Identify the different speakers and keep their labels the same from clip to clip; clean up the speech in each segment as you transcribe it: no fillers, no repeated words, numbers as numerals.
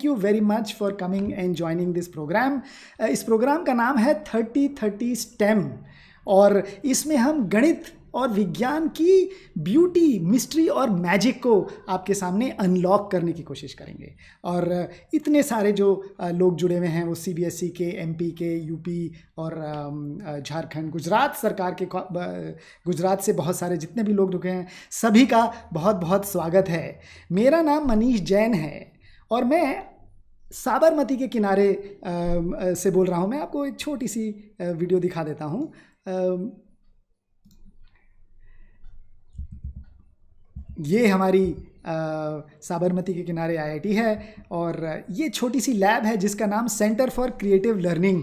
Speaker 1: Thank you very much for coming and joining this programme. इस programme का नाम है 30-30 STEM और इसमें हम गणित और विज्ञान की ब्यूटी, मिस्ट्री और मैजिक को आपके सामने अनलॉक करने की कोशिश करेंगे। और इतने सारे जो लोग जुड़े हुए हैं वो CBSE के, MP के, UP और झारखंड, गुजरात सरकार के, गुजरात से बहुत सारे जितने भी लोग रुके हैं सभी का बहुत बहुत स्वागत है। मेरा नाम मनीष जैन है और मैं साबरमती के किनारे से बोल रहा हूँ। मैं आपको एक छोटी सी वीडियो दिखा देता हूँ। ये हमारी साबरमती के किनारे IIT है और ये छोटी सी लैब है जिसका नाम सेंटर फॉर क्रिएटिव लर्निंग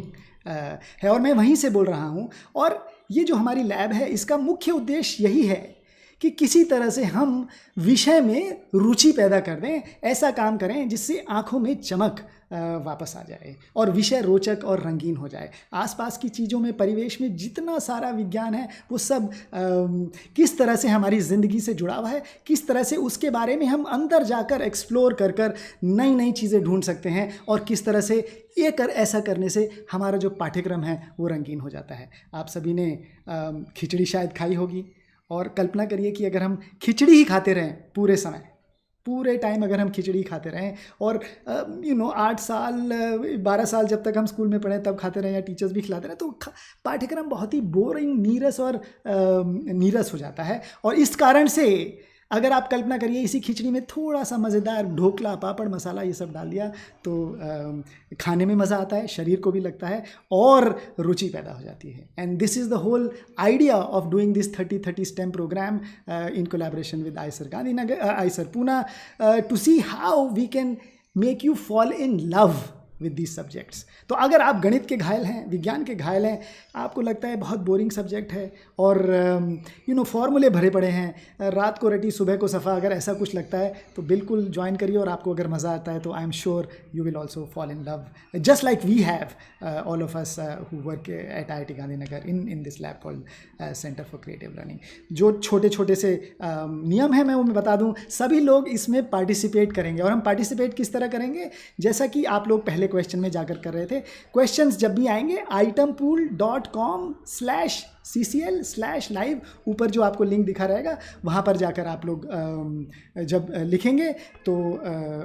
Speaker 1: है और मैं वहीं से बोल रहा हूँ। और ये जो हमारी लैब है इसका मुख्य उद्देश्य यही है कि किसी तरह से हम विषय में रुचि पैदा कर दें, ऐसा काम करें जिससे आंखों में चमक वापस आ जाए और विषय रोचक और रंगीन हो जाए। आसपास की चीज़ों में, परिवेश में जितना सारा विज्ञान है वो सब किस तरह से हमारी ज़िंदगी से जुड़ा हुआ है, किस तरह से उसके बारे में हम अंदर जाकर एक्सप्लोर कर कर नई नई चीज़ें ढूंढ सकते हैं और किस तरह से ऐसा करने से हमारा जो पाठ्यक्रम है वो रंगीन हो जाता है। आप सभी ने खिचड़ी शायद खाई होगी और कल्पना करिए कि अगर हम खिचड़ी ही खाते रहें पूरे टाइम अगर हम खिचड़ी खाते रहें और 8 साल 12 साल जब तक हम स्कूल में पढ़े तब खाते रहें या टीचर्स भी खिलाते रहें तो पाठ्यक्रम बहुत ही बोरिंग, नीरस हो जाता है। और इस कारण से अगर आप कल्पना करिए इसी खिचड़ी में थोड़ा सा मज़ेदार ढोकला, पापड़, मसाला ये सब डाल दिया तो खाने में मज़ा आता है, शरीर को भी लगता है और रुचि पैदा हो जाती है। And this is the whole idea of doing this 30-30 STEM programme in collaboration with IISER Gandhinagar, IISER Poona, to see how we can make you fall in love with these subjects. तो अगर आप गणित के घायल हैं, विज्ञान के घायल हैं, आपको लगता है बहुत बोरिंग सब्जेक्ट है और फॉर्मूले भरे पड़े हैं, रात को रटी सुबह को सफ़ा, अगर ऐसा कुछ लगता है तो बिल्कुल ज्वाइन करिए। और आपको अगर मज़ा आता है तो I am sure you will also fall in love just like we have all of us who work at IIT Gandhinagar in this lab called Centre for Creative Learning. जो छोटे छोटे से नियम हैं मैं बता दूँ, सभी लोग इसमें पार्टिसिपेट करेंगे। और हम पार्टिसिपेट किस तरह करेंगे, जैसा कि आप लोग पहले क्वेश्चन में जाकर कर रहे थे। क्वेश्चंस जब भी आएंगे itempool.com/CCL/live, ऊपर जो आपको लिंक दिखा रहेगा वहाँ पर जाकर आप लोग जब लिखेंगे तो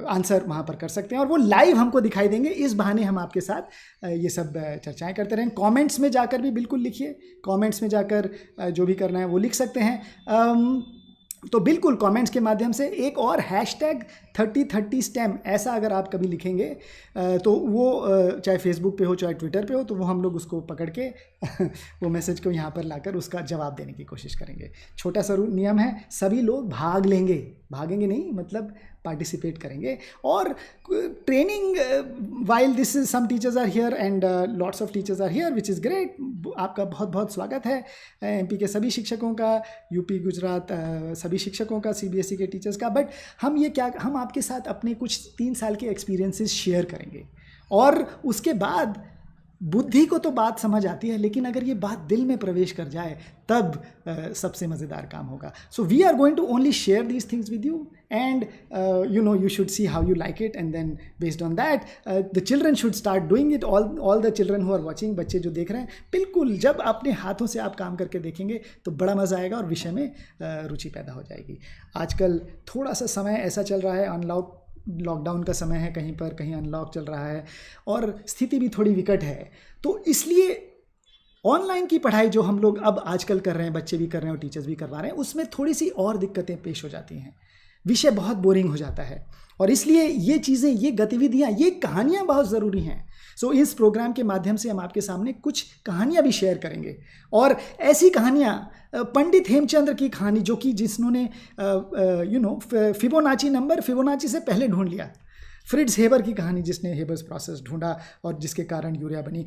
Speaker 1: आंसर वहाँ पर कर सकते हैं और वो लाइव हमको दिखाई देंगे। इस बहाने हम आपके साथ ये सब चर्चाएं करते रहें। कमेंट्स में जाकर भी बिल्कुल लिखिए, कमेंट्स में जाकर जो भी करना है वो लिख सकते हैं। तो बिल्कुल कमेंट्स के माध्यम से एक और हैशटैग 30-30 STEM ऐसा अगर आप कभी लिखेंगे तो वो चाहे फेसबुक पे हो चाहे ट्विटर पे हो तो वो हम लोग उसको पकड़ के वो मैसेज को यहाँ पर लाकर उसका जवाब देने की कोशिश करेंगे। छोटा सा नियम है, सभी लोग भागेंगे नहीं, मतलब पार्टिसिपेट करेंगे। और training while this is some teachers are here and lots of teachers are here which is great. आपका बहुत बहुत स्वागत है MP के सभी शिक्षकों का, UP गुजरात सभी शिक्षकों का, CBSE के टीचर्स का। बट हम आपके साथ अपने कुछ 3 साल के एक्सपीरियंसेस शेयर करेंगे और उसके बाद बुद्धि को तो बात समझ आती है, लेकिन अगर ये बात दिल में प्रवेश कर जाए तब सबसे मज़ेदार काम होगा। So we are going to only share these things with you and you should see how you like it and then based on that the children should start doing it. all the children who are watching, बच्चे जो देख रहे हैं, बिल्कुल जब अपने हाथों से आप काम करके देखेंगे तो बड़ा मज़ा आएगा और विषय में रुचि पैदा हो जाएगी। आजकल थोड़ा सा समय ऐसा चल रहा है, लॉकडाउन का समय है, कहीं अनलॉक चल रहा है और स्थिति भी थोड़ी विकट है। तो इसलिए ऑनलाइन की पढ़ाई जो हम लोग अब आजकल कर रहे हैं, बच्चे भी कर रहे हैं और टीचर्स भी करवा रहे हैं, उसमें थोड़ी सी और दिक्कतें पेश हो जाती हैं, विषय बहुत बोरिंग हो जाता है और इसलिए ये चीज़ें, ये गतिविधियाँ, ये कहानियाँ बहुत ज़रूरी हैं। सो इस प्रोग्राम के माध्यम से हम आपके सामने कुछ कहानियाँ भी शेयर करेंगे और ऐसी कहानियाँ, पंडित हेमचंद्र की कहानी जो कि जिन्होंने फिबोनाची से पहले ढूंढ लिया, फ्रिट्ज हेबर की कहानी जिसने हेबर्स प्रोसेस ढूंढा और जिसके कारण यूरिया बनी,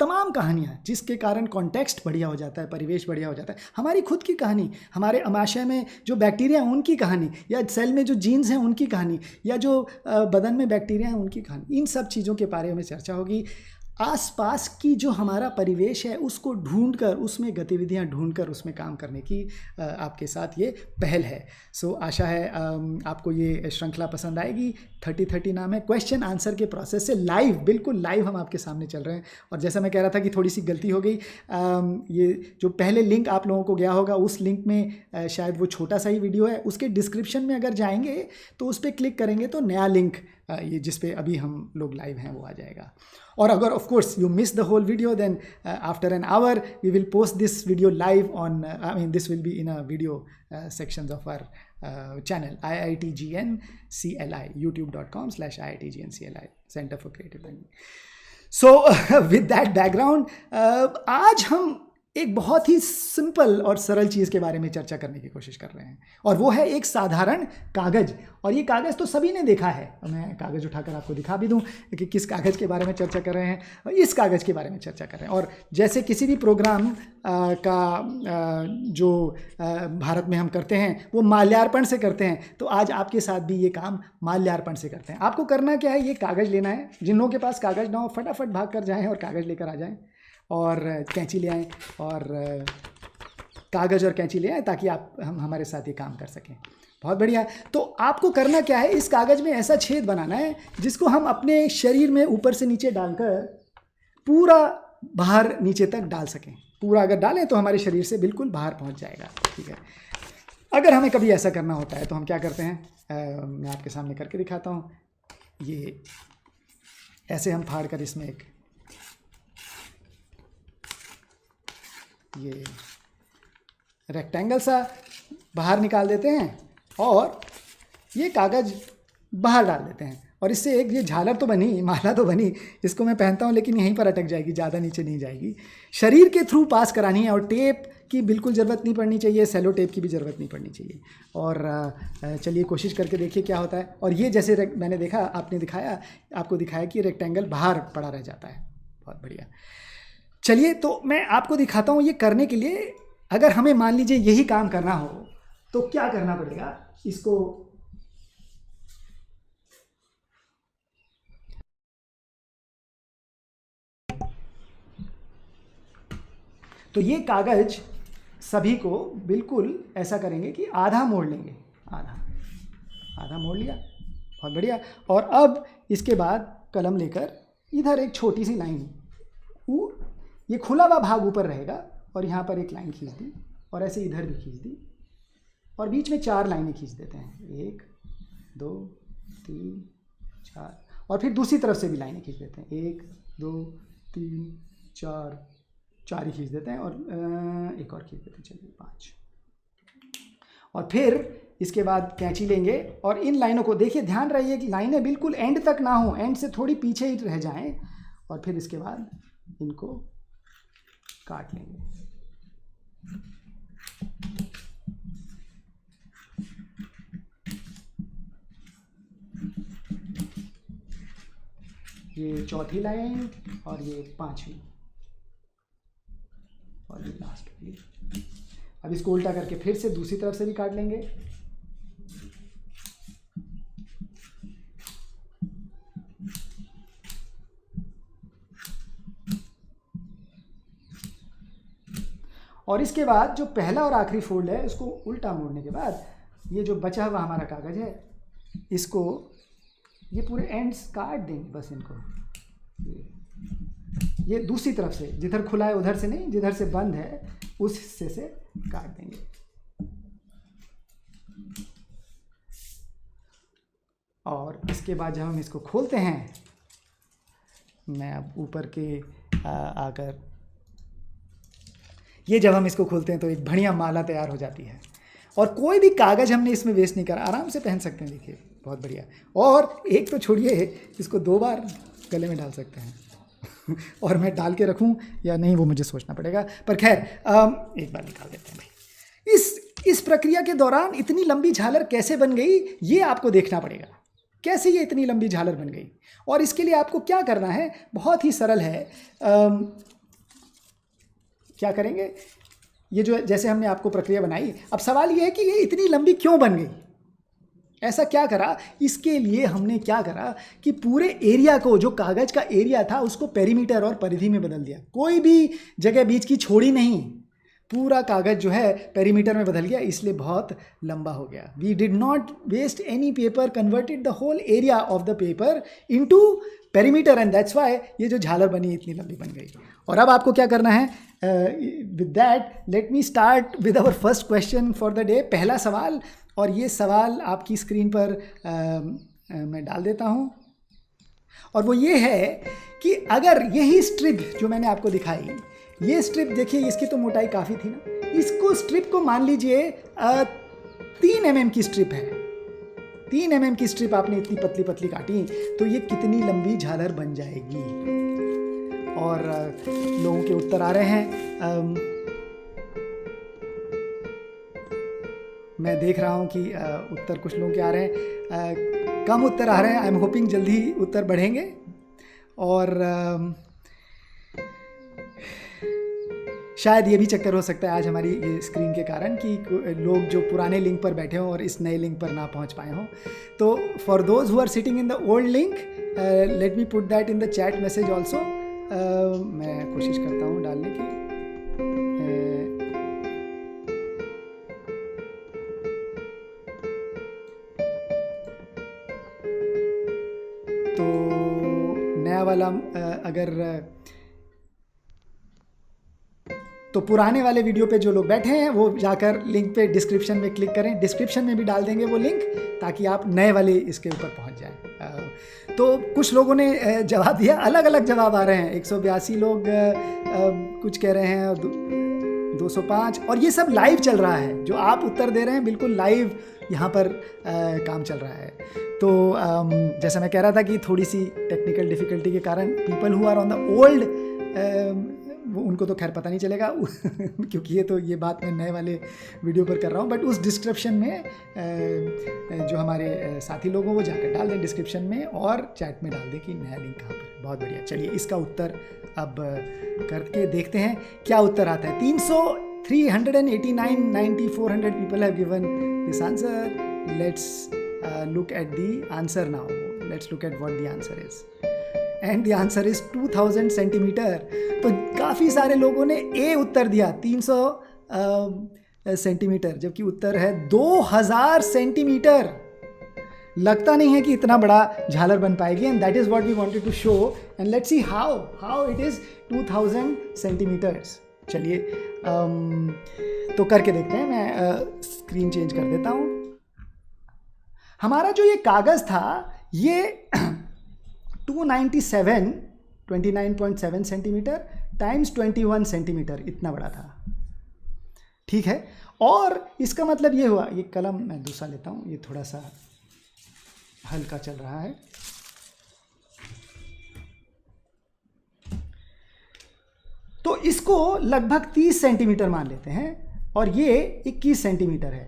Speaker 1: तमाम कहानियाँ जिसके कारण कॉन्टेक्स्ट बढ़िया हो जाता है, परिवेश बढ़िया हो जाता है। हमारी खुद की कहानी, हमारे अमाशय में जो बैक्टीरिया हैं उनकी कहानी, या सेल में जो जीन्स हैं उनकी कहानी, या जो बदन में बैक्टीरिया हैं उनकी कहानी, इन सब चीज़ों के बारे में चर्चा होगी। आसपास की जो हमारा परिवेश है उसको ढूंढकर, उसमें गतिविधियां ढूंढकर उसमें काम करने की आपके साथ ये पहल है। सो आशा है आपको ये श्रृंखला पसंद आएगी। 30-30 नाम है, क्वेश्चन आंसर के प्रोसेस से लाइव, बिल्कुल लाइव हम आपके सामने चल रहे हैं। और जैसा मैं कह रहा था कि थोड़ी सी गलती हो गई, ये जो पहले लिंक आप लोगों को गया होगा उस लिंक में शायद वो छोटा सा ही वीडियो है, उसके डिस्क्रिप्शन में अगर जाएंगे तो उस पर क्लिक करेंगे तो नया लिंक ये जिस पे अभी हम लोग लाइव हैं वो आ जाएगा। और अगर of course you miss the whole video, then after an hour we will post this video live on, I mean this will be in a video sections of our channel IITGNCLI, youtube.com/IITGNCLI, Center for Creative Learning. So with that background, आज हम एक बहुत ही simple और सरल चीज़ के बारे में चर्चा करने की कोशिश कर रहे हैं, और वो है एक साधारण कागज़। और ये कागज़ तो सभी ने देखा है, मैं कागज़ उठाकर आपको दिखा भी दूं कि किस कागज़ के बारे में चर्चा कर रहे हैं। इस कागज़ के बारे में चर्चा कर रहे हैं। और जैसे किसी भी प्रोग्राम जो भारत में हम करते हैं वो माल्यार्पण से करते हैं, तो आज आपके साथ भी ये काम माल्यार्पण से करते हैं। आपको करना क्या है, ये कागज़ लेना है। जिन लोगों के पास कागज़ ना हो फटाफट भाग कर जाएँ और कागज़ लेकर आ जाएँ, और कैंची ले आएँ, और कागज़ और कैंची ले आएँ ताकि हम हमारे साथ ये काम कर सकें। बहुत बढ़िया। तो आपको करना क्या है, इस कागज़ में ऐसा छेद बनाना है जिसको हम अपने शरीर में ऊपर से नीचे डालकर पूरा बाहर नीचे तक डाल सकें। पूरा अगर डालें तो हमारे शरीर से बिल्कुल बाहर पहुंच जाएगा। ठीक है। अगर हमें कभी ऐसा करना होता है तो हम क्या करते हैं, मैं आपके सामने करके दिखाता हूँ। ये ऐसे हम फाड़ कर इसमें एक ये रेक्टेंगल सा बाहर निकाल देते हैं और ये कागज़ बाहर डाल देते हैं, और इससे एक ये झालर तो बनी, माला तो बनी। इसको मैं पहनता हूँ लेकिन यहीं पर अटक जाएगी, ज़्यादा नीचे नहीं जाएगी। शरीर के थ्रू पास करानी है, और टेप की बिल्कुल ज़रूरत नहीं पड़नी चाहिए, सेलो टेप की भी ज़रूरत नहीं पड़नी चाहिए। और चलिए कोशिश करके देखिए क्या होता है। और ये जैसे मैंने देखा, आपको दिखाया कि रेक्टेंगल बाहर पड़ा रह जाता है। बहुत बढ़िया। चलिए तो मैं आपको दिखाता हूँ। ये करने के लिए अगर हमें मान लीजिए यही काम करना हो तो क्या करना पड़ेगा। इसको तो ये कागज सभी को बिल्कुल ऐसा करेंगे कि आधा मोड़ लेंगे, आधा मोड़ लिया। बहुत बढ़िया। और अब इसके बाद कलम लेकर इधर एक छोटी सी लाइन, ये खुला हुआ भाग ऊपर रहेगा, और यहाँ पर एक लाइन खींच दी, और ऐसे इधर भी खींच दी, और बीच में 4 लाइनें खींच देते हैं। 1 2 3 4, और फिर दूसरी तरफ से भी लाइनें खींच देते हैं। 1 2 3 4 ही खींच देते हैं, और एक और खींच देते हैं। चलिए 5। और फिर इसके बाद कैंची लेंगे, और इन लाइनों को देखिए, ध्यान रहिए कि लाइनें बिल्कुल एंड तक ना हो, एंड से थोड़ी पीछे ही रह जाएं। और फिर इसके बाद इनको काट लेंगे। ये चौथी लाइन, और ये 5वीं, और ये लास्ट वाली। अब इसको उल्टा करके फिर से दूसरी तरफ से भी काट लेंगे। और इसके बाद जो पहला और आखिरी फोल्ड है उसको उल्टा मोड़ने के बाद ये जो बचा हुआ हमारा कागज़ है, इसको ये पूरे एंड्स काट देंगे बस इनको। ये दूसरी तरफ से, जिधर खुला है उधर से नहीं, जिधर से बंद है उस हिस्से से काट देंगे। और इसके बाद जब हम इसको खोलते हैं, मैं अब ऊपर के आकर ये जब हम इसको खोलते हैं तो एक बढ़िया माला तैयार हो जाती है, और कोई भी कागज़ हमने इसमें वेस्ट नहीं करा, आराम से पहन सकते हैं। देखिए बहुत बढ़िया। और एक तो छोड़िए, इसको 2 बार गले में डाल सकते हैं और मैं डाल के रखूं या नहीं वो मुझे सोचना पड़ेगा, पर खैर एक बार निकाल देते हैं भाई। इस प्रक्रिया के दौरान इतनी लंबी झालर कैसे बन गई ये आपको देखना पड़ेगा, कैसे ये इतनी लंबी झालर बन गई। और इसके लिए आपको क्या करना है, बहुत ही सरल है। क्या करेंगे, ये जो जैसे हमने आपको प्रक्रिया बनाई, अब सवाल ये है कि ये इतनी लंबी क्यों बन गई, ऐसा क्या करा? इसके लिए हमने क्या करा कि पूरे एरिया को, जो कागज़ का एरिया था, उसको पेरीमीटर और परिधि में बदल दिया। कोई भी जगह बीच की छोड़ी नहीं, पूरा कागज़ जो है पेरीमीटर में बदल गया, इसलिए बहुत लंबा हो गया। We did not waste any paper, converted the whole area of the paper into perimeter, and that's why ये जो झालर बनी इतनी लंबी बन गई। और अब आपको क्या करना है? With that let me start with our first question for the day. पहला सवाल, और ये सवाल आपकी स्क्रीन पर मैं डाल देता हूँ, और वो ये है कि अगर यही स्ट्रिप जो मैंने आपको दिखाई, ये स्ट्रिप देखिए, इसकी तो मोटाई काफ़ी थी ना, इसको स्ट्रिप को मान लीजिए 3 mm की स्ट्रिप है। 3 mm की स्ट्रिप आपने इतनी पतली पतली काटी, तो ये कितनी लंबी झालर बन जाएगी? और लोगों के उत्तर आ रहे हैं। मैं देख रहा हूँ कि उत्तर कुछ लोगों के आ रहे हैं, कम उत्तर आ रहे हैं। आई एम होपिंग जल्दी ही उत्तर बढ़ेंगे। और शायद ये भी चक्कर हो सकता है आज हमारी ये स्क्रीन के कारण कि लोग जो पुराने लिंक पर बैठे हों और इस नए लिंक पर ना पहुंच पाए हों। तो for those who are sitting in the old link, let me put that in the chat message also. मैं कोशिश करता हूँ डालने की। तो नया वाला अगर तो पुराने वाले वीडियो पे जो लोग बैठे हैं वो जाकर लिंक पे डिस्क्रिप्शन में क्लिक करें। डिस्क्रिप्शन में भी डाल देंगे वो लिंक, ताकि आप नए वाले इसके ऊपर पहुंच जाएं। तो कुछ लोगों ने जवाब दिया, अलग अलग जवाब आ रहे हैं। 182 लोग कुछ कह रहे हैं, 205, और ये सब लाइव चल रहा है। जो आप उत्तर दे रहे हैं बिल्कुल लाइव यहाँ पर काम चल रहा है। तो जैसा मैं कह रहा था कि थोड़ी सी टेक्निकल डिफ़िकल्टी के कारण people who are on the old, वो उनको तो खैर पता नहीं चलेगा क्योंकि ये बात मैं नए वाले वीडियो पर कर रहा हूँ। बट उस डिस्क्रिप्शन में जो हमारे साथी लोग हैं वो जाकर डाल दें डिस्क्रिप्शन में, और चैट में डाल दें कि नया लिंक कहाँ पर। बहुत बढ़िया। चलिए इसका उत्तर अब करके देखते हैं क्या उत्तर आता है। 389, 90, 400 people have given this answer. Let's look at the answer now. Let's look at what the answer is, and the answer is 2000 centimetre. तो काफ़ी सारे लोगों ने ए उत्तर दिया, 300 सेंटीमीटर, जबकि उत्तर है 2000 सेंटीमीटर। लगता नहीं है कि इतना बड़ा झालर बन पाएगी, and that is what we wanted to show, and let's see how it is 2000 centimetres. चलिए तो करके देखते हैं। मैं स्क्रीन चेंज कर देता हूँ। हमारा जो ये कागज़ था ये 297, 29.7 सेंटीमीटर टाइम्स 21 सेंटीमीटर, इतना बड़ा था। ठीक है, और इसका मतलब ये हुआ, ये कलम मैं दूसरा लेता हूँ, ये थोड़ा सा हल्का चल रहा है। तो इसको लगभग 30 सेंटीमीटर मान लेते हैं, और ये 21 सेंटीमीटर है,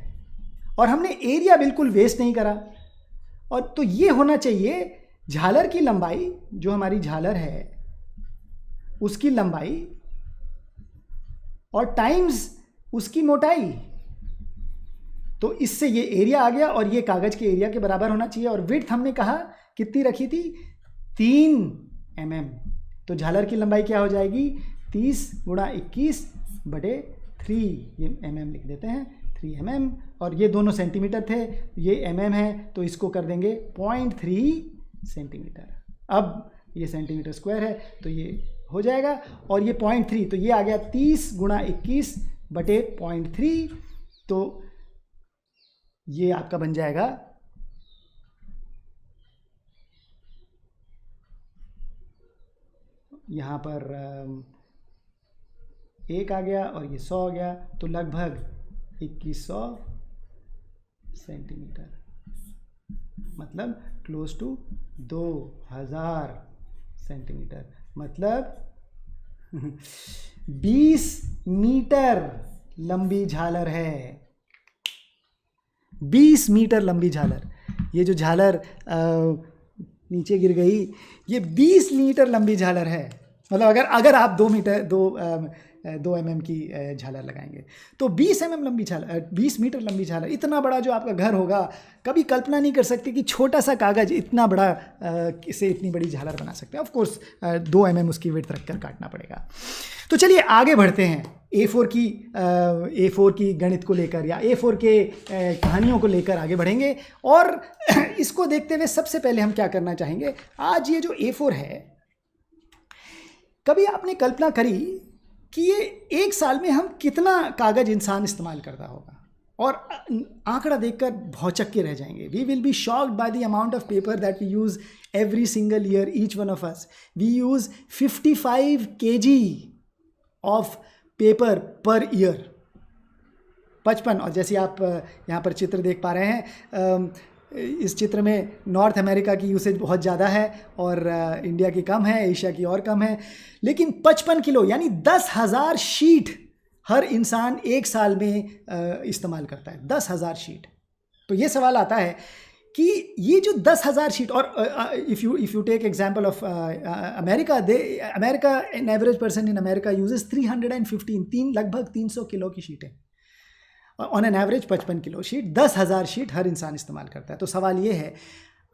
Speaker 1: और हमने एरिया बिल्कुल वेस्ट नहीं करा। और तो ये होना चाहिए झालर की लंबाई, जो हमारी झालर है उसकी लंबाई, और टाइम्स उसकी मोटाई। तो इससे ये एरिया आ गया, और ये कागज के एरिया के बराबर होना चाहिए। और विड्थ हमने कहा कितनी रखी थी, 3 mm। तो झालर की लंबाई क्या हो जाएगी, 30 × 21 बटे 3, ये mm लिख देते हैं, 3 mm। और ये दोनों सेंटीमीटर थे, ये mm है, तो इसको कर देंगे 0.3 सेंटीमीटर। अब ये सेंटीमीटर स्क्वायर है, तो ये हो जाएगा, और ये 0.3, तो ये आ गया 30 × 21 बटे 0.3। तो ये आपका बन जाएगा यहाँ पर 1 आ गया, और ये 100 आ गया, तो लगभग 2100 सेंटीमीटर, मतलब क्लोज टू 2000 सेंटीमीटर, मतलब 20 मीटर लंबी झालर है। 20 मीटर लंबी झालर। ये जो झालर नीचे गिर गई, ये 20 मीटर लंबी झालर है। मतलब अगर आप 2 mm की झालर लगाएंगे तो 20 mm लंबी झालर, 20 मीटर लंबी झालर, इतना बड़ा जो आपका घर होगा, कभी कल्पना नहीं कर सकते कि छोटा सा कागज़ इतना बड़ा से इतनी बड़ी झालर बना सकते हैं। ऑफ कोर्स 2 mm उसकी विड्थ रखकर काटना पड़ेगा। तो चलिए आगे बढ़ते हैं। A4 की गणित को लेकर या A4 के कहानियों को लेकर आगे बढ़ेंगे। और इसको देखते हुए सबसे पहले हम क्या करना चाहेंगे, आज ये जो A4 है, कभी आपने कल्पना करी कि ये एक साल में हम कितना कागज़ इंसान इस्तेमाल करता होगा? और आंकड़ा देखकर भौचक के रह जाएंगे। We will be shocked by the amount of paper that we use every single year, each one of us. We use 55 kg of paper per year, 55। और जैसे आप यहाँ पर चित्र देख पा रहे हैं, इस चित्र में नॉर्थ अमेरिका की यूसेज बहुत ज़्यादा है और इंडिया की कम है, एशिया की और कम है। लेकिन 55 किलो यानी 10,000 शीट हर इंसान एक साल में इस्तेमाल करता है, 10,000 शीट। तो ये सवाल आता है कि ये जो 10,000 शीट, और if you take example of America, an average person in America uses 315, लगभग 300 किलो की शीटें। On an average 55 kilo sheet, 10,000 sheet हर इंसान इस्तेमाल करता है। तो सवाल ये है,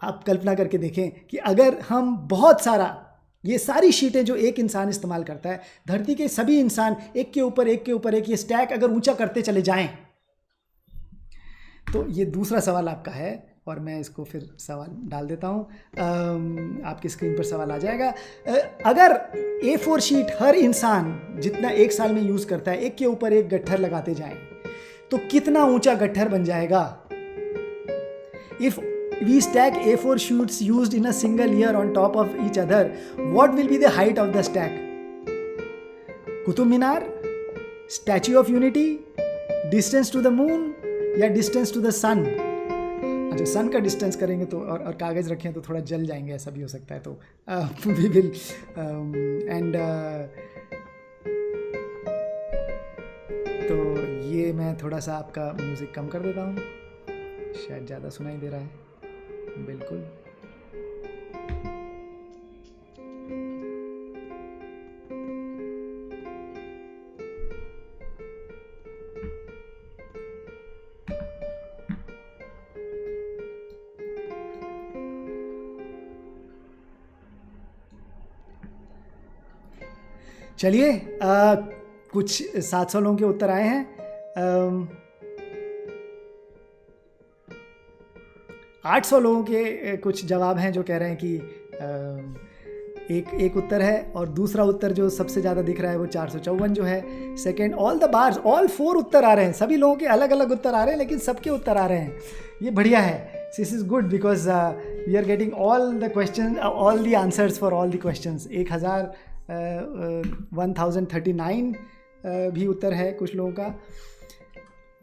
Speaker 1: आप कल्पना करके देखें कि अगर हम बहुत सारा, ये सारी शीटें जो एक इंसान इस्तेमाल करता है, धरती के सभी इंसान एक के ऊपर एक ये स्टैक अगर ऊंचा करते चले जाएं, तो ये दूसरा सवाल आपका है। और मैं इसको फिर सवाल डाल देता हूँ, आपकी स्क्रीन पर सवाल आ जाएगा। अगर A4 शीट हर इंसान जितना एक साल में यूज़ करता है, एक के ऊपर एक गट्ठर लगाते जाएं, तो कितना ऊंचा गट्ठर बन जाएगा? If we stack A4 sheets used in a single year on top of each other, what will be the height of the stack? Qutub Minar, Statue of Unity, distance to the moon या डिस्टेंस टू द सन? अच्छा, sun का distance करेंगे तो और कागज़ रखें तो थोड़ा जल जाएंगे, ऐसा भी हो सकता है। तो वी विल तो ये मैं थोड़ा सा आपका म्यूज़िक कम कर देता हूँ, शायद ज़्यादा सुनाई दे रहा है। बिल्कुल। चलिए, कुछ 700 लोगों के उत्तर आए हैं। 800 लोगों के कुछ जवाब हैं जो कह रहे हैं कि एक उत्तर है, और दूसरा उत्तर जो सबसे ज़्यादा दिख रहा है वो 454 जो है second. All the bars, all 4 उत्तर आ रहे हैं, सभी लोगों के अलग अलग उत्तर आ रहे हैं, लेकिन सबके उत्तर आ रहे हैं। ये बढ़िया है, this is good because we are getting all the question, all the answers for all the questions. 1039 भी उत्तर है कुछ लोगों का,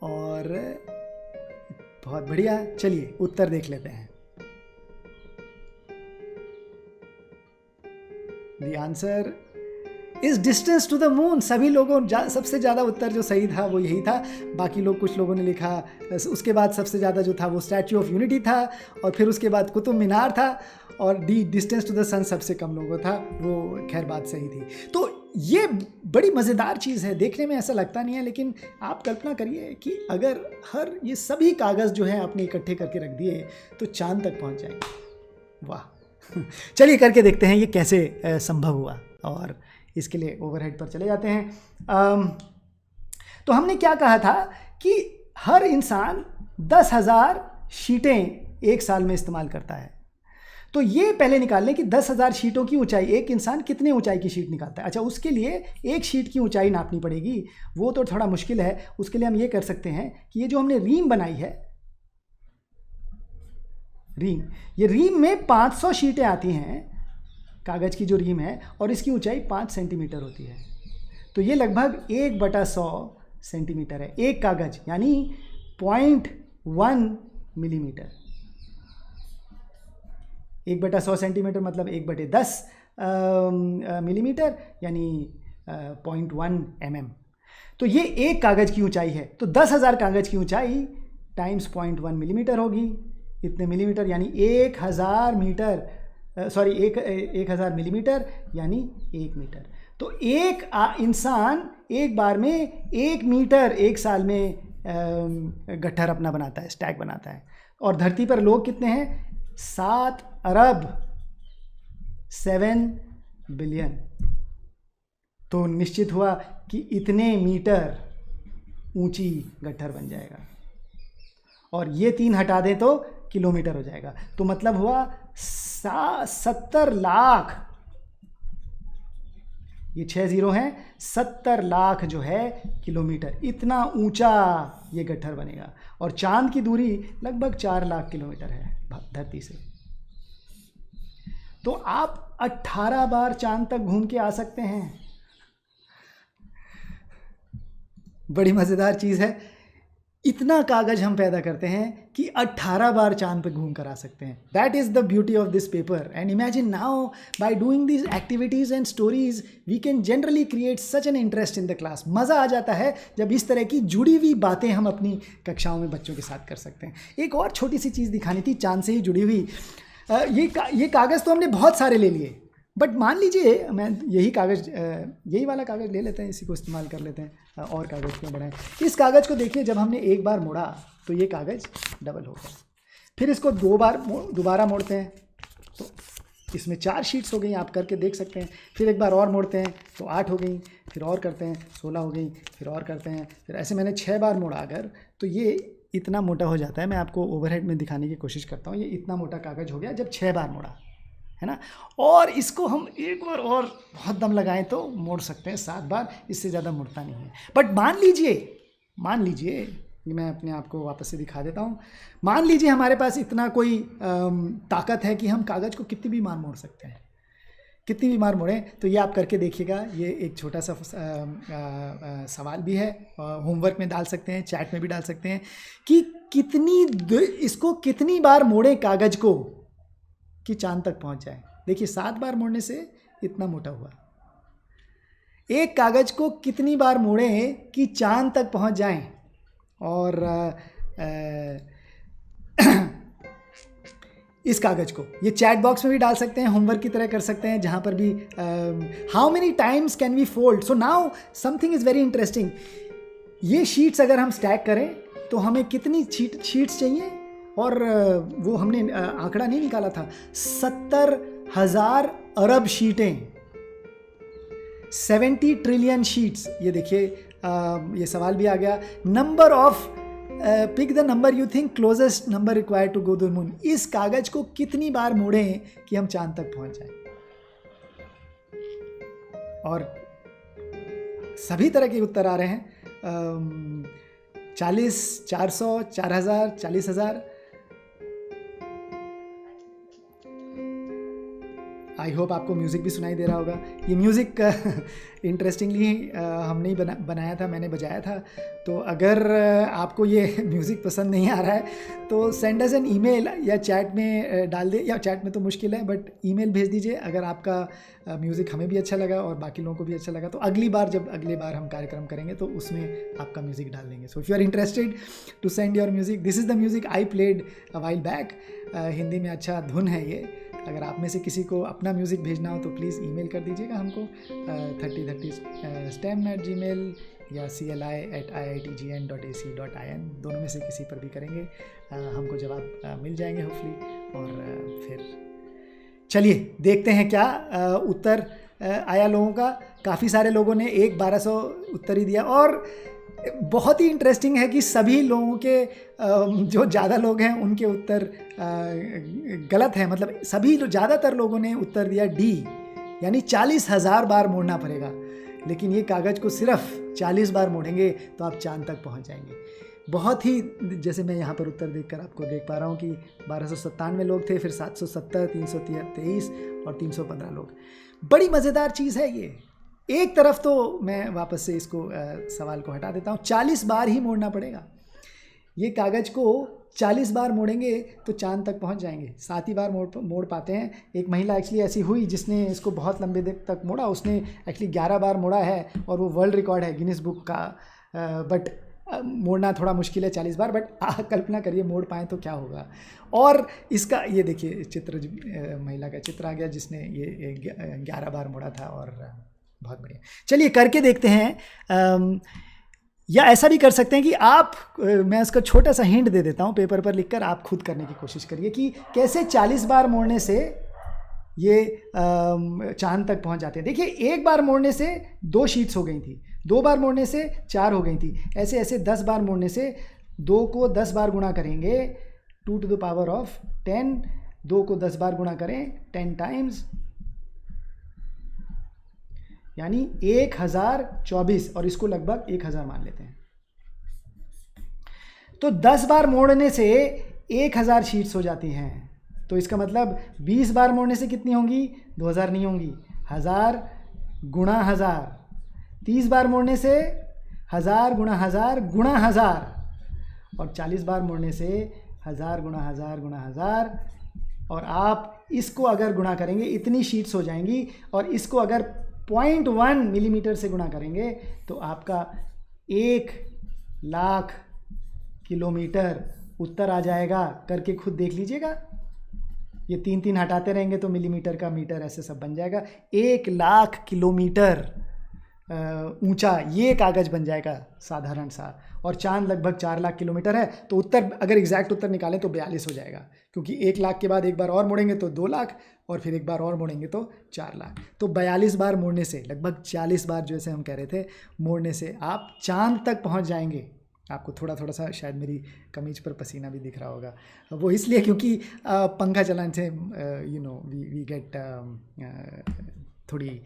Speaker 1: और बहुत बढ़िया। चलिए उत्तर देख लेते हैं। The answer is distance to the moon। सभी लोगों सबसे ज़्यादा उत्तर जो सही था वो यही था। बाकी लोग, कुछ लोगों ने लिखा, उसके बाद सबसे ज़्यादा जो था वो स्टैच्यू ऑफ यूनिटी था, और फिर उसके बाद कुतुब मीनार था, और डिस्टेंस टू द सन सबसे कम लोगों था। वो खैर बात सही थी। तो ये बड़ी मज़ेदार चीज़ है, देखने में ऐसा लगता नहीं है, लेकिन आप कल्पना करिए कि अगर ये सभी कागज़ जो है आपने इकट्ठे करके रख दिए तो चांद तक पहुंच जाएंगे। वाह। चलिए करके देखते हैं ये कैसे संभव हुआ, और इसके लिए ओवरहेड पर चले जाते हैं। तो हमने क्या कहा था कि हर इंसान 10,000 शीटें एक साल में इस्तेमाल करता है। तो ये पहले निकाल लें कि 10,000 शीटों की ऊंचाई, एक इंसान कितने ऊंचाई की शीट निकालता है। अच्छा, उसके लिए एक शीट की ऊंचाई नापनी पड़ेगी, वो तो थोड़ा मुश्किल है। उसके लिए हम ये कर सकते हैं कि ये जो हमने रीम बनाई है, ये रीम में 500 शीटें आती हैं, कागज़ की जो रीम है, और इसकी ऊंचाई 5 सेंटीमीटर होती है। तो ये लगभग 1/100 सेंटीमीटर है एक कागज़, यानी 0.1 मिलीमीटर। 1/100 सेंटीमीटर मतलब 1/10 मिलीमीटर, यानी 0.1 mm। तो ये एक कागज़ की ऊंचाई है। तो 10,000 कागज़ की ऊंचाई टाइम्स 0.1 मिलीमीटर होगी। इतने मिलीमीटर यानी 1000 मीटर सॉरी 1000 मिलीमीटर यानी 1 मीटर। तो एक इंसान एक बार में 1 मीटर एक साल में गट्ठर अपना बनाता है, स्टैक बनाता है। और धरती पर लोग कितने हैं? 7 अरब, 7 बिलियन। तो निश्चित हुआ कि इतने मीटर ऊंची गट्ठर बन जाएगा। और ये 3 हटा दें तो किलोमीटर हो जाएगा। तो मतलब हुआ 70 लाख, ये 6 जीरो हैं, 70 लाख जो है किलोमीटर, इतना ऊंचा ये गट्ठर बनेगा। और चांद की दूरी लगभग 4 लाख किलोमीटर है धरती से। तो आप 18 बार चांद तक घूम के आ सकते हैं। बड़ी मज़ेदार चीज़ है। इतना कागज़ हम पैदा करते हैं कि 18 बार चांद पे घूम कर आ सकते हैं। That is the beauty of this paper. And imagine now by doing these activities and stories we can generally create such an interest in the class. मज़ा आ जाता है जब इस तरह की जुड़ी हुई बातें हम अपनी कक्षाओं में बच्चों के साथ कर सकते हैं। एक और छोटी सी चीज़ दिखानी थी चांद से ही जुड़ी हुई। ये कागज़ तो हमने बहुत सारे ले लिए, बट मान लीजिए मैं यही वाला कागज़ ले लेते हैं, इसी को इस्तेमाल कर लेते हैं। और कागज़ क्यों बढ़ाएं? इस कागज़ को देखिए, जब हमने एक बार मोड़ा तो ये कागज़ डबल हो गया। फिर इसको 2 बार दोबारा मोड़ते हैं तो इसमें 4 शीट्स हो गई, आप करके देख सकते हैं। फिर एक बार और मोड़ते हैं तो 8 हो गई, फिर और करते हैं 16 हो गई, फिर और करते हैं, फिर ऐसे मैंने 6 बार मोड़ा अगर, तो ये इतना मोटा हो जाता है। मैं आपको ओवरहेड में दिखाने की कोशिश करता हूँ। ये इतना मोटा कागज़ हो गया जब 6 बार मोड़ा, है ना। और इसको हम एक बार और बहुत दम लगाएं तो मोड़ सकते हैं 7 बार, इससे ज़्यादा मुड़ता नहीं है। बट मान लीजिए कि मैं अपने आप को वापस से दिखा देता हूँ। मान लीजिए हमारे पास इतना कोई ताकत है कि हम कागज़ को कितनी भी बार मोड़ सकते हैं, कितनी भी बार मोड़ें। तो ये आप करके देखिएगा। ये एक छोटा सा सवाल भी है, होमवर्क में डाल सकते हैं, चैट में भी डाल सकते हैं कि इसको कितनी बार मोड़ें कागज़ को कि चांद तक पहुंच जाए। देखिए 7 बार मोड़ने से इतना मोटा हुआ। एक कागज़ को कितनी बार मोड़ें कि चांद तक पहुंच जाएं। और इस कागज़ को ये चैट बॉक्स में भी डाल सकते हैं, होमवर्क की तरह कर सकते हैं, जहाँ पर भी how many times can we fold. So now something is very interesting. ये शीट्स अगर हम स्टैक करें तो हमें कितनी शीट्स चाहिए, और वो हमने आंकड़ा नहीं निकाला था, 70,000 अरब शीटें, 70 ट्रिलियन शीट्स। ये देखिए ये सवाल भी आ गया, number of pick the number you think closest number required to go the moon. इस कागज़ को कितनी बार मोड़ें कि हम चांद तक पहुंच जाएं। और सभी तरह के उत्तर आ रहे हैं, 40, 400, 4000, 40,000। आई होप आपको म्यूज़िक भी सुनाई दे रहा होगा। ये म्यूज़िक इंटरेस्टिंगली हमने ही बनाया था, मैंने बजाया था। तो अगर आपको ये म्यूज़िक पसंद नहीं आ रहा है तो सेंड अस एन ईमेल या चैट में डाल दे, या चैट में तो मुश्किल है, बट ईमेल भेज दीजिए अगर आपका म्यूज़िक हमें भी अच्छा लगा और बाकी लोगों को भी अच्छा लगा। तो अगली बार हम कार्यक्रम करेंगे तो उसमें आपका म्यूज़िक डाल देंगे। So if you are interested to send your music, this is the music I played a while back. Hindi में अच्छा धुन है ये। अगर आप में से किसी को अपना म्यूज़िक भेजना हो तो प्लीज़ ईमेल कर दीजिएगा हमको 3030stem@gmail या cli@iitgn.ac.in, दोनों में से किसी पर भी करेंगे, हमको जवाब मिल जाएंगे होपफुली। और फिर चलिए देखते हैं क्या उत्तर आया लोगों का। काफ़ी सारे लोगों ने 1200 उत्तर ही दिया, और बहुत ही इंटरेस्टिंग है कि सभी लोगों के जो ज़्यादा लोग हैं उनके उत्तर गलत हैं। मतलब सभी ज़्यादातर लोगों ने उत्तर दिया डी, यानी 40,000 बार मोड़ना पड़ेगा। लेकिन ये कागज़ को सिर्फ 40 बार मोड़ेंगे तो आप चांद तक पहुंच जाएंगे। बहुत ही, जैसे मैं यहाँ पर उत्तर देखकर आपको देख पा रहा हूँ कि 1297 लोग थे, फिर 770, 323 और 315 लोग। बड़ी मज़ेदार चीज़ है ये। एक तरफ तो मैं वापस से इसको सवाल को हटा देता हूँ, 40 बार ही मोड़ना पड़ेगा। ये कागज़ को 40 बार मोड़ेंगे तो चांद तक पहुँच जाएंगे। 7 ही बार मोड़ पाते हैं। एक महिला एक्चुअली ऐसी हुई जिसने इसको बहुत लंबे देर तक मोड़ा, उसने एक्चुअली 11 बार मोड़ा है और वो वर्ल्ड रिकॉर्ड है गिनीज बुक का। बट मोड़ना थोड़ा मुश्किल है 40 बार, बट कल्पना करिए मोड़ पाएँ तो क्या होगा। और इसका ये देखिए चित्र, महिला का चित्र आ गया जिसने ये 11 बार मोड़ा था, और बहुत बढ़िया। चलिए करके देखते हैं। या ऐसा भी कर सकते हैं कि आप, मैं इसका छोटा सा हिंट दे देता हूँ, पेपर पर लिखकर आप खुद करने की कोशिश करिए कि कैसे 40 बार मोड़ने से ये चांद तक पहुँच जाते हैं। देखिए, एक बार मोड़ने से 2 शीट्स हो गई थी, 2 बार मोड़ने से 4 हो गई थी, ऐसे ऐसे 10 बार मोड़ने से 2 को 10 बार गुणा करेंगे 2 to the power of 10, 2 को 10 बार गुणा करें 10 टाइम्स, यानी 1024, और इसको लगभग 1000 मान लेते हैं। तो 10 बार मोड़ने से 1000 शीट्स हो जाती हैं। तो इसका मतलब 20 बार मोड़ने से कितनी होंगी? 2000 नहीं होंगी, 1000 गुणा 1000। 30 बार मोड़ने से 1000 गुणा 1000 गुणा 1000, और 40 बार मोड़ने से 1000 गुणा 1000 गुणा 1000। और आप इसको अगर गुणा करेंगे इतनी शीट्स हो जाएंगी, और इसको अगर 0.1 मिलीमीटर से गुणा करेंगे तो आपका 1,00,000 किलोमीटर उत्तर आ जाएगा। करके खुद देख लीजिएगा, ये 3 हटाते रहेंगे तो मिलीमीटर का मीटर ऐसे सब बन जाएगा। 1,00,000 किलोमीटर ऊंचा ये कागज़ बन जाएगा साधारण सा, और चांद लगभग 4,00,000 किलोमीटर है। तो उत्तर, अगर एग्जैक्ट उत्तर निकालें तो 42 हो जाएगा, क्योंकि 1,00,000 के बाद एक बार और मोड़ेंगे तो 2,00,000, और फिर एक बार और मोड़ेंगे तो 4,00,000। तो 42 बार मोड़ने से, लगभग 40 बार जैसे हम कह रहे थे मोड़ने से, आप चांद तक पहुंच जाएंगे। आपको थोड़ा थोड़ा सा शायद मेरी कमीज पर पसीना भी दिख रहा होगा, वो इसलिए क्योंकि पंखा चलाने से वी गेट थोड़ी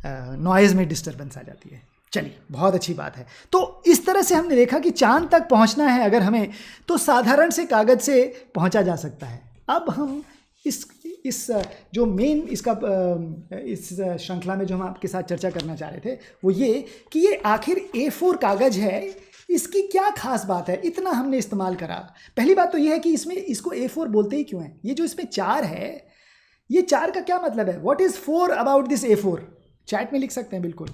Speaker 1: नॉइज़ में डिस्टर्बेंस आ जाती है। चलिए, बहुत अच्छी बात है। तो इस तरह से हमने देखा कि चांद तक पहुंचना है अगर हमें, तो साधारण से कागज़ से पहुंचा जा सकता है। अब हम इस जो मेन इसका इस श्रृंखला में जो हम आपके साथ चर्चा करना चाह रहे थे वो ये कि ये आखिर A4 कागज़ है, इसकी क्या खास बात है, इतना हमने इस्तेमाल करा। पहली बात तो ये है कि इसमें इसको A4 बोलते ही क्यों हैं। ये जो इसमें 4 है, ये 4 का क्या मतलब है? What is 4 about this A4? Chat में लिख सकते हैं बिल्कुल।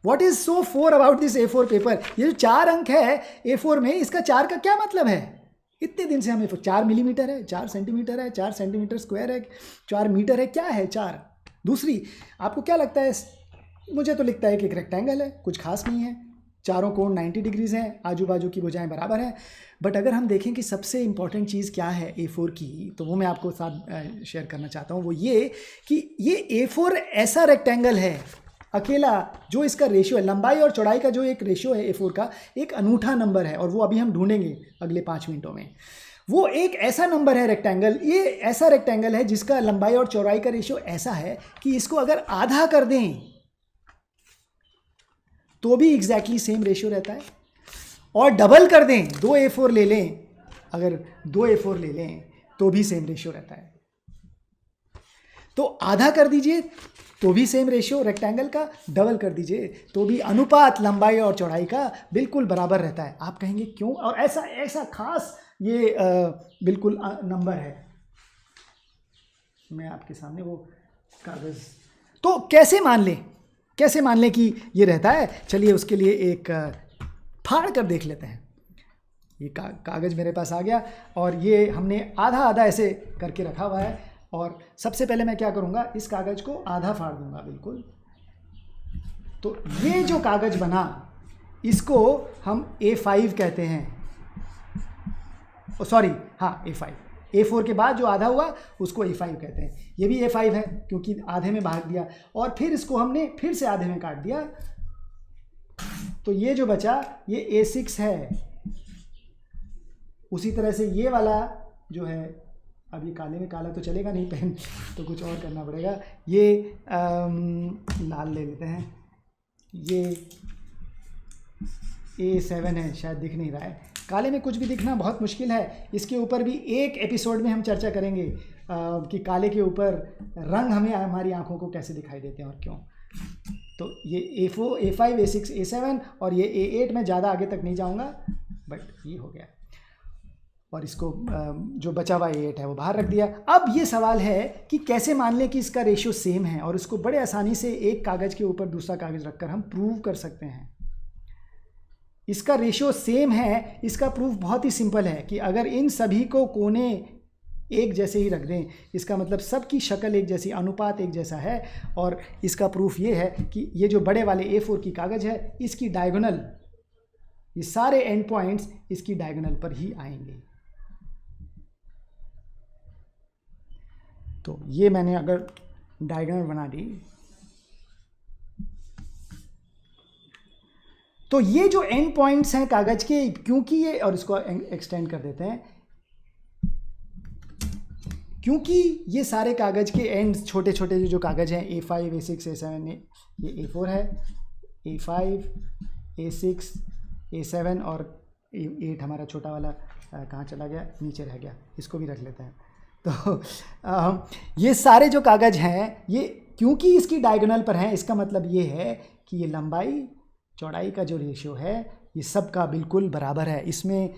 Speaker 1: What is so 4 about this A4 paper? ये जो 4 अंक है A4 में, इसका 4 का क्या मतलब है? इतने दिन से हमें 4 मिलीमीटर है, 4 सेंटीमीटर है, 4 सेंटीमीटर स्क्वायर है, 4 मीटर है, क्या है 4? दूसरी, आपको क्या लगता है? मुझे तो लगता है कि एक रेक्टेंगल है, कुछ खास नहीं है। चारों कोण 90 डिग्रीज हैं, आजू बाजू की भुजाएं बराबर हैं। बट अगर हम देखें कि सबसे इंपॉर्टेंट चीज़ क्या है A4 की, तो वो मैं आपको साथ शेयर करना चाहता हूँ। वो ये कि ये A4 ऐसा रेक्टेंगल है अकेला, जो इसका रेशियो है, लंबाई और चौड़ाई का जो एक रेशियो है A4 का, एक अनूठा नंबर है, और वो अभी हम ढूंढेंगे अगले 5 मिनटों में। वो एक ऐसा नंबर है रेक्टेंगल, ये ऐसा रेक्टेंगल है जिसका लंबाई और चौड़ाई का रेशियो ऐसा है कि इसको अगर आधा कर दें तो भी एग्जैक्टली सेम रेशियो रहता है, और डबल कर दें, 2 A4 ले लें, अगर 2 A4 ले लें तो भी सेम रेशियो रहता है। तो आधा कर दीजिए तो भी सेम रेशियो रेक्टेंगल का, डबल कर दीजिए तो भी अनुपात लंबाई और चौड़ाई का बिल्कुल बराबर रहता है। आप कहेंगे क्यों? और ऐसा खास ये बिल्कुल नंबर है। मैं आपके सामने वो कागज़, तो कैसे मान लें कि ये रहता है? चलिए उसके लिए एक फाड़ कर देख लेते हैं। ये कागज़ मेरे पास आ गया, और ये हमने आधा आधा ऐसे करके रखा हुआ है। और सबसे पहले मैं क्या करूँगा, इस कागज़ को आधा फाड़ दूंगा बिल्कुल। तो ये जो कागज़ बना, इसको हम A5 कहते हैं। सॉरी, हाँ A5। A4 के बाद जो आधा हुआ उसको A5 कहते हैं। ये भी A5 है क्योंकि आधे में भाग दिया, और फिर इसको हमने फिर से आधे में काट दिया, तो ये जो बचा ये A6 है। उसी तरह से ये वाला जो है, अब ये काले में काला तो चलेगा नहीं पेन, तो कुछ और करना पड़ेगा। ये लाल ले लेते हैं, ये A7 है, शायद दिख नहीं रहा है। काले में कुछ भी दिखना बहुत मुश्किल है। इसके ऊपर भी एक एपिसोड में हम चर्चा करेंगे कि काले के ऊपर रंग हमें हमारी आंखों को कैसे दिखाई देते हैं और क्यों। तो ये A4, A5, A6, A7 और ये A8, में ज़्यादा आगे तक नहीं जाऊंगा, बट ये हो गया। और इसको जो बचा हुआ A8 है वो बाहर रख दिया। अब ये सवाल है कि कैसे मान लें कि इसका रेशियो सेम है, और इसको बड़े आसानी से एक कागज़ के ऊपर दूसरा कागज़ रखकर हम प्रूव कर सकते हैं। इसका रेशियो सेम है, इसका प्रूफ बहुत ही सिंपल है कि अगर इन सभी को कोने एक जैसे ही रख दें, इसका मतलब सबकी शक्ल एक जैसी, अनुपात एक जैसा है। और इसका प्रूफ ये है कि ये जो बड़े वाले A4 की कागज़ है, इसकी डायगोनल, ये सारे एंड पॉइंट्स इसकी डायगोनल पर ही आएंगे। तो ये मैंने अगर डायगोनल बना दी, तो ये जो एंड पॉइंट्स हैं कागज के, क्योंकि ये, और इसको एक्सटेंड कर देते हैं, क्योंकि ये सारे कागज के एंड्स छोटे छोटे जो कागज हैं, A5, A6, A7, ये A4 है, A5, A6, A7 और A8 हमारा छोटा वाला कहाँ चला गया, नीचे रह गया, इसको भी रख लेते हैं। तो ये सारे जो कागज हैं, ये क्योंकि इसकी डायगोनल पर हैं, इसका मतलब ये है कि ये लंबाई चौड़ाई का जो रेशियो है ये सब का बिल्कुल बराबर है। इसमें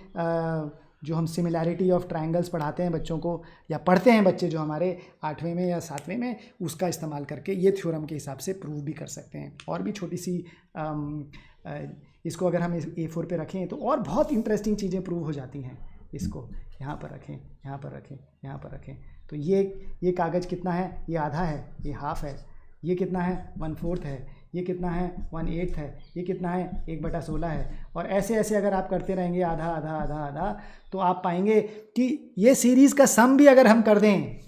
Speaker 1: जो हम सिमिलैरिटी ऑफ ट्रायंगल्स पढ़ाते हैं बच्चों को, या पढ़ते हैं बच्चे जो हमारे 8वें में या 7वें में, उसका इस्तेमाल करके ये थ्योरम के हिसाब से प्रूव भी कर सकते हैं। और भी छोटी सी इसको अगर हम A4 पे रखें तो और बहुत इंटरेस्टिंग चीज़ें प्रूव हो जाती हैं। इसको यहाँ पर रखें, यहाँ पर रखें, यहाँ पर रखें, तो ये कागज़ कितना है, ये आधा है, ये हाफ है, ये कितना है 1/4 है, ये कितना है 1/8 है, ये कितना है 1/16 है। और ऐसे ऐसे अगर आप करते रहेंगे आधा आधा आधा आधा, तो आप पाएंगे कि ये सीरीज़ का सम भी अगर हम कर दें,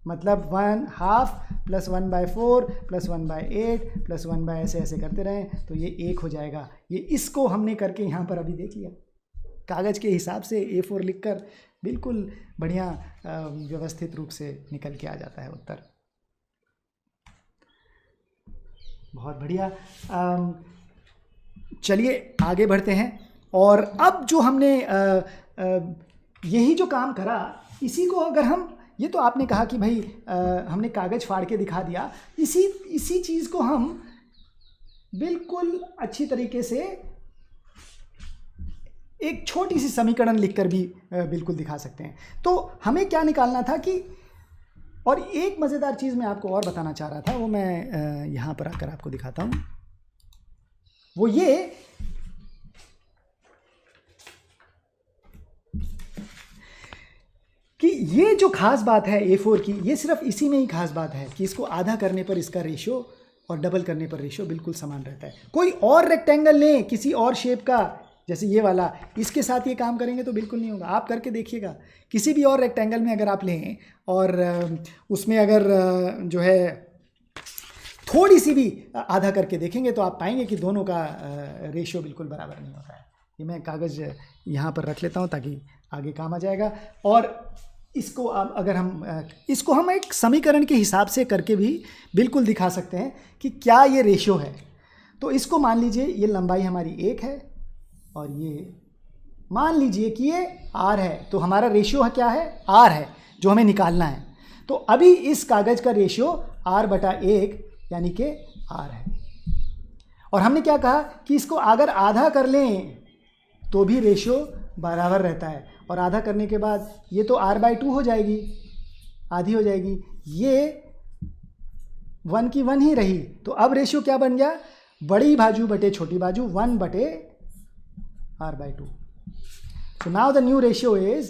Speaker 1: मतलब 1/2 + 1/4 + 1/8 + 1/ ऐसे ऐसे करते रहें तो ये 1 हो जाएगा। ये इसको हमने करके यहाँ पर अभी देख लिया, कागज़ के हिसाब से A4 लिखकर बिल्कुल बढ़िया व्यवस्थित रूप से निकल के आ जाता है उत्तर। बहुत बढ़िया। चलिए आगे बढ़ते हैं। और अब जो हमने यही जो काम करा, इसी को अगर हम, ये तो आपने कहा कि भाई हमने कागज़ फाड़ के दिखा दिया, इसी चीज़ को हम बिल्कुल अच्छी तरीके से एक छोटी सी समीकरण लिखकर भी बिल्कुल दिखा सकते हैं। तो हमें क्या निकालना था कि, और एक मज़ेदार चीज़ मैं आपको और बताना चाह रहा था, वो मैं यहाँ पर आकर आपको दिखाता हूँ। वो ये कि ये जो खास बात है A4 की, ये सिर्फ इसी में ही खास बात है कि इसको आधा करने पर इसका रेशियो और डबल करने पर रेशियो बिल्कुल समान रहता है। कोई और रेक्टेंगल लें किसी और शेप का, जैसे ये वाला, इसके साथ ये काम करेंगे तो बिल्कुल नहीं होगा। आप करके देखिएगा, किसी भी और रेक्टेंगल में अगर आप लें और उसमें अगर जो है थोड़ी सी भी आधा करके देखेंगे तो आप पाएंगे कि दोनों का रेशियो बिल्कुल बराबर नहीं होता है। ये मैं कागज़ यहाँ पर रख लेता हूँ ताकि आगे काम आ जाएगा। और इसको अब अगर हम एक समीकरण के हिसाब से करके भी बिल्कुल दिखा सकते हैं कि क्या ये रेशियो है। तो इसको मान लीजिए ये लंबाई हमारी 1 है और ये मान लीजिए कि ये R है, तो हमारा रेशियो क्या है, R है, जो हमें निकालना है। तो अभी इस कागज़ का रेशियो R/1 यानी कि R है। और हमने क्या कहा कि इसको अगर आधा कर लें तो भी रेशियो बराबर रहता है, और आधा करने के बाद ये तो R/2 हो जाएगी, आधी हो जाएगी, ये 1 की 1 ही रही। तो अब रेशियो क्या बन गया, बड़ी बाजू बटे छोटी बाजू, 1/R/2। So now the new ratio is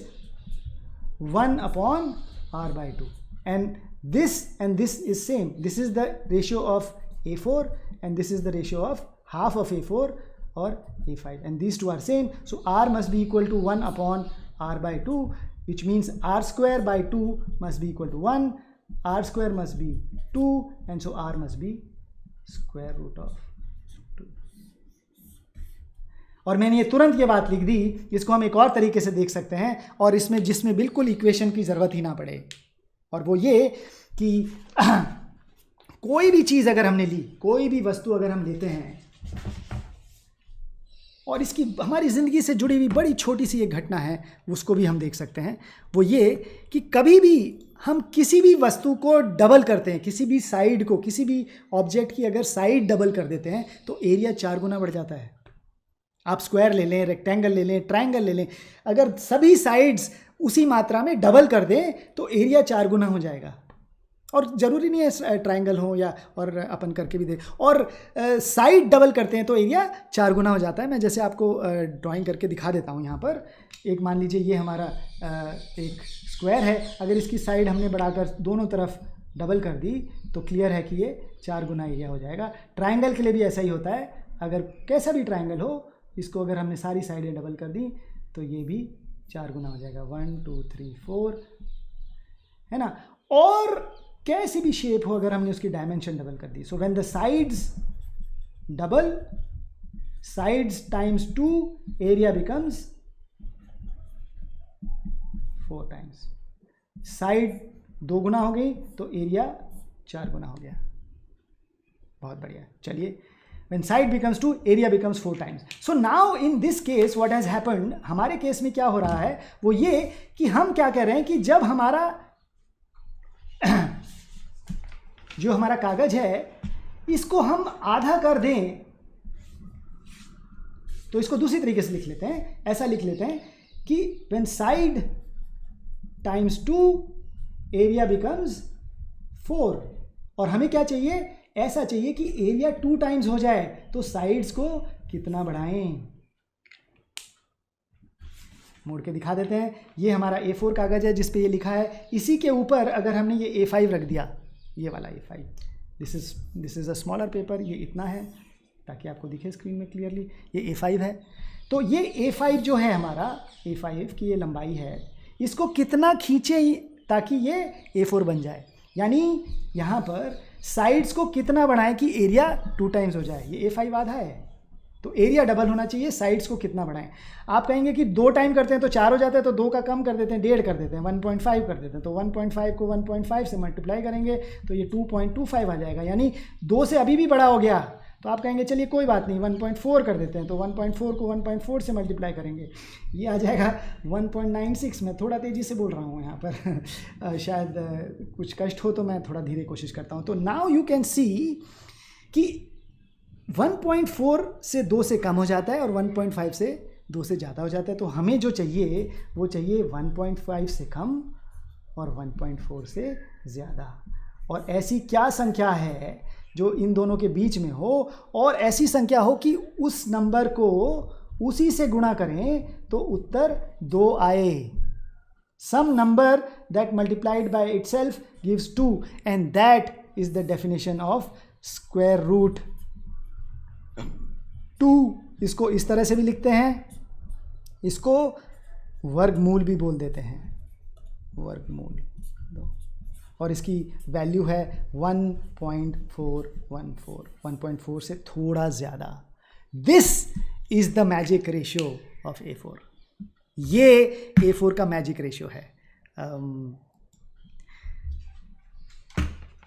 Speaker 1: 1/R/2, and this is same. This is the ratio of A4 and this is the ratio of half of A4 or A5, and these two are same. So R must be equal to 1/R/2, which means R²/2 must be equal to 1, R² must be 2, and so R must be square root of 2. और मैंने ये तुरंत ये बात लिख दी। इसको हम एक और तरीके से देख सकते हैं, और जिसमें बिल्कुल इक्वेशन की ज़रूरत ही ना पड़े, और वो ये कि कोई भी चीज़ अगर हमने ली, कोई भी वस्तु अगर हम लेते हैं और इसकी हमारी ज़िंदगी से जुड़ी हुई बड़ी छोटी सी एक घटना है, उसको भी हम देख सकते हैं। वो ये कि कभी भी हम किसी भी वस्तु को डबल करते हैं, किसी भी साइड को, किसी भी ऑब्जेक्ट की अगर साइड डबल कर देते हैं तो एरिया 4 गुना बढ़ जाता है। आप स्क्वायर ले लें, रेक्टेंगल ले लें, ट्रायंगल ले लें, अगर सभी साइड्स उसी मात्रा में डबल कर दें तो एरिया 4 गुना हो जाएगा। और ज़रूरी नहीं है ट्रायंगल हो या, और अपन करके भी दे, और साइड डबल करते हैं तो एरिया 4 गुना हो जाता है। मैं जैसे आपको ड्राइंग करके दिखा देता हूँ यहाँ पर। एक मान लीजिए ये हमारा एक स्क्वायर है, अगर इसकी साइड हमने बढ़ाकर दोनों तरफ डबल कर दी तो क्लियर है कि ये 4 गुना एरिया हो जाएगा। ट्रायंगल के लिए भी ऐसा ही होता है, अगर कैसा भी ट्रायंगल हो, इसको अगर हमने सारी साइडें डबल कर दी तो ये भी 4 गुना हो जाएगा। 1 2 3 4, है ना। और कैसी भी शेप हो, अगर हमने उसकी डायमेंशन डबल कर दी, so when the sides double, sides times 2, area becomes 4 times. Side 2 गुना हो गई तो एरिया 4 गुना हो गया। बहुत बढ़िया। चलिए, when side becomes 2, area becomes 4 times. So now in this case what has happened, हमारे केस में क्या हो रहा है वो ये कि हम क्या कह रहे हैं कि जब हमारा जो हमारा कागज है इसको हम आधा कर दें, तो इसको दूसरी तरीके से लिख लेते हैं। ऐसा लिख लेते हैं कि when side times 2, area becomes 4। और हमें क्या चाहिए, ऐसा चाहिए कि एरिया 2 टाइम्स हो जाए, तो साइड्स को कितना बढ़ाएं, मोड़ के दिखा देते हैं। ये हमारा A4 कागज है जिस पे ये लिखा है। इसी के ऊपर अगर हमने ये A5 रख दिया, ये वाला A5, this is a smaller paper, ये इतना है ताकि आपको दिखे स्क्रीन में क्लियरली, ये A5 है। तो ये A5 जो है हमारा, A5 की ये लंबाई है, इसको कितना खींचे ताकि ये A4 बन जाए, यानी यहाँ पर साइड्स को कितना बढ़ाएं कि एरिया 2 टाइम्स हो जाए। ये A5 आधा है तो एरिया डबल होना चाहिए, साइड्स को कितना बढ़ाएं। आप कहेंगे कि 2 टाइम करते हैं तो 4 हो जाता है, तो 2 का कम कर देते हैं, 1.5 कर देते हैं, 1.5 कर देते हैं, तो 1.5 को 1.5 से मल्टीप्लाई करेंगे तो ये 2.25 आ जाएगा, यानी 2 से अभी भी बड़ा हो गया। तो आप कहेंगे चलिए कोई बात नहीं, 1.4 कर देते हैं, तो 1.4 को 1.4 से मल्टीप्लाई करेंगे, ये आ जाएगा 1.96। मैं थोड़ा तेज़ी से बोल रहा हूँ यहाँ पर शायद कुछ कष्ट हो तो मैं थोड़ा धीरे कोशिश करता हूँ। तो नाउ यू कैन सी कि 1.4 से 2 से कम हो जाता है और 1.5 से 2 से ज़्यादा हो जाता है। तो हमें जो चाहिए वो चाहिए 1.5 से कम और 1.4 से ज़्यादा। और ऐसी क्या संख्या है जो इन दोनों के बीच में हो, और ऐसी संख्या हो कि उस नंबर को उसी से गुणा करें तो उत्तर 2 आए। Some number that multiplied by itself gives 2 and that is the definition of square root 2। इसको इस तरह से भी लिखते हैं, इसको वर्गमूल भी बोल देते हैं, वर्गमूल। और इसकी वैल्यू है 1.414, 1.4 से थोड़ा ज़्यादा। This is the magic ratio of A4। ये A4 का मैजिक रेशियो है।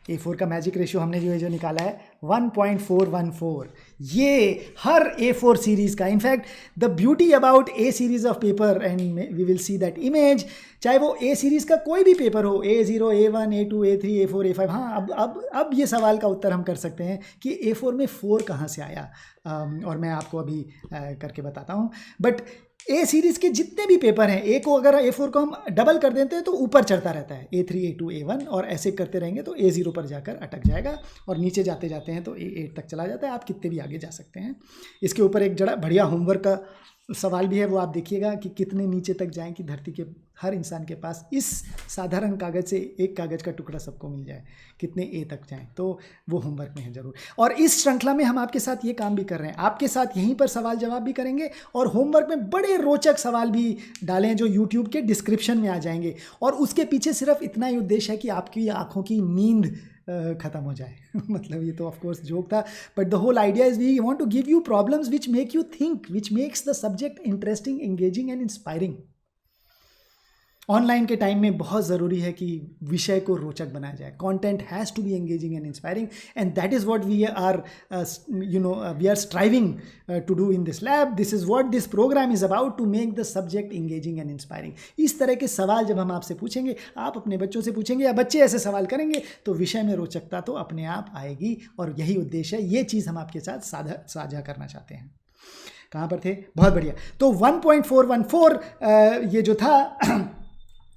Speaker 1: A4 का मैजिक रेशियो हमने जो निकाला है 1.414। ये हर A4 सीरीज़ का, in fact the beauty about A series of paper, and we will see that image, चाहे वो A सीरीज़ का कोई भी पेपर हो, A0, A1, A2, A3, A4, A5। हाँ, अब ये सवाल का उत्तर हम कर सकते हैं कि A4 में 4 कहाँ से आया, और मैं आपको अभी करके बताता हूँ। बट A सीरीज़ के जितने भी पेपर हैं, A को अगर A4 को हम डबल कर देते हैं तो ऊपर चढ़ता रहता है, A3, A2, A1, और ऐसे करते रहेंगे तो A0 पर जाकर अटक जाएगा, और नीचे जाते जाते हैं तो A8 तक चला जाता है। आप कितने भी आगे जा सकते हैं। इसके ऊपर एक जरा बढ़िया होमवर्क का सवाल भी है, वो आप देखिएगा कि कितने नीचे तक जाएं कि धरती के हर इंसान के पास इस साधारण कागज़ से एक कागज़ का टुकड़ा सबको मिल जाए, कितने A तक जाएं। तो वो होमवर्क में है ज़रूर। और इस श्रृंखला में हम आपके साथ ये काम भी कर रहे हैं, आपके साथ यहीं पर सवाल जवाब भी करेंगे, और होमवर्क में बड़े रोचक सवाल भी डाले हैं जो यूट्यूब के डिस्क्रिप्शन में आ जाएंगे। और उसके पीछे सिर्फ इतना ही उद्देश्य है कि आपकी आँखों की नींद ख़त्म हो जाए। मतलब ये तो ऑफ कोर्स जोक था, but the whole idea is we want to give you problems which make you think, which makes the subject interesting, engaging and inspiring. Online के टाइम में बहुत ज़रूरी है कि विषय को रोचक बनाया जाए। Content has to be engaging and inspiring, and that is what we are we are striving to do in this lab. This is what this program is about, to make the subject engaging and inspiring. इस तरह के सवाल जब हम आपसे पूछेंगे, आप अपने बच्चों से पूछेंगे या बच्चे ऐसे सवाल करेंगे, तो विषय में रोचकता तो अपने आप आएगी। और यही उद्देश्य है, ये चीज़ हम आपके साथ साझा करना चाहते हैं। कहाँ पर थे? बहुत बढ़िया। तो 1.414 ये जो था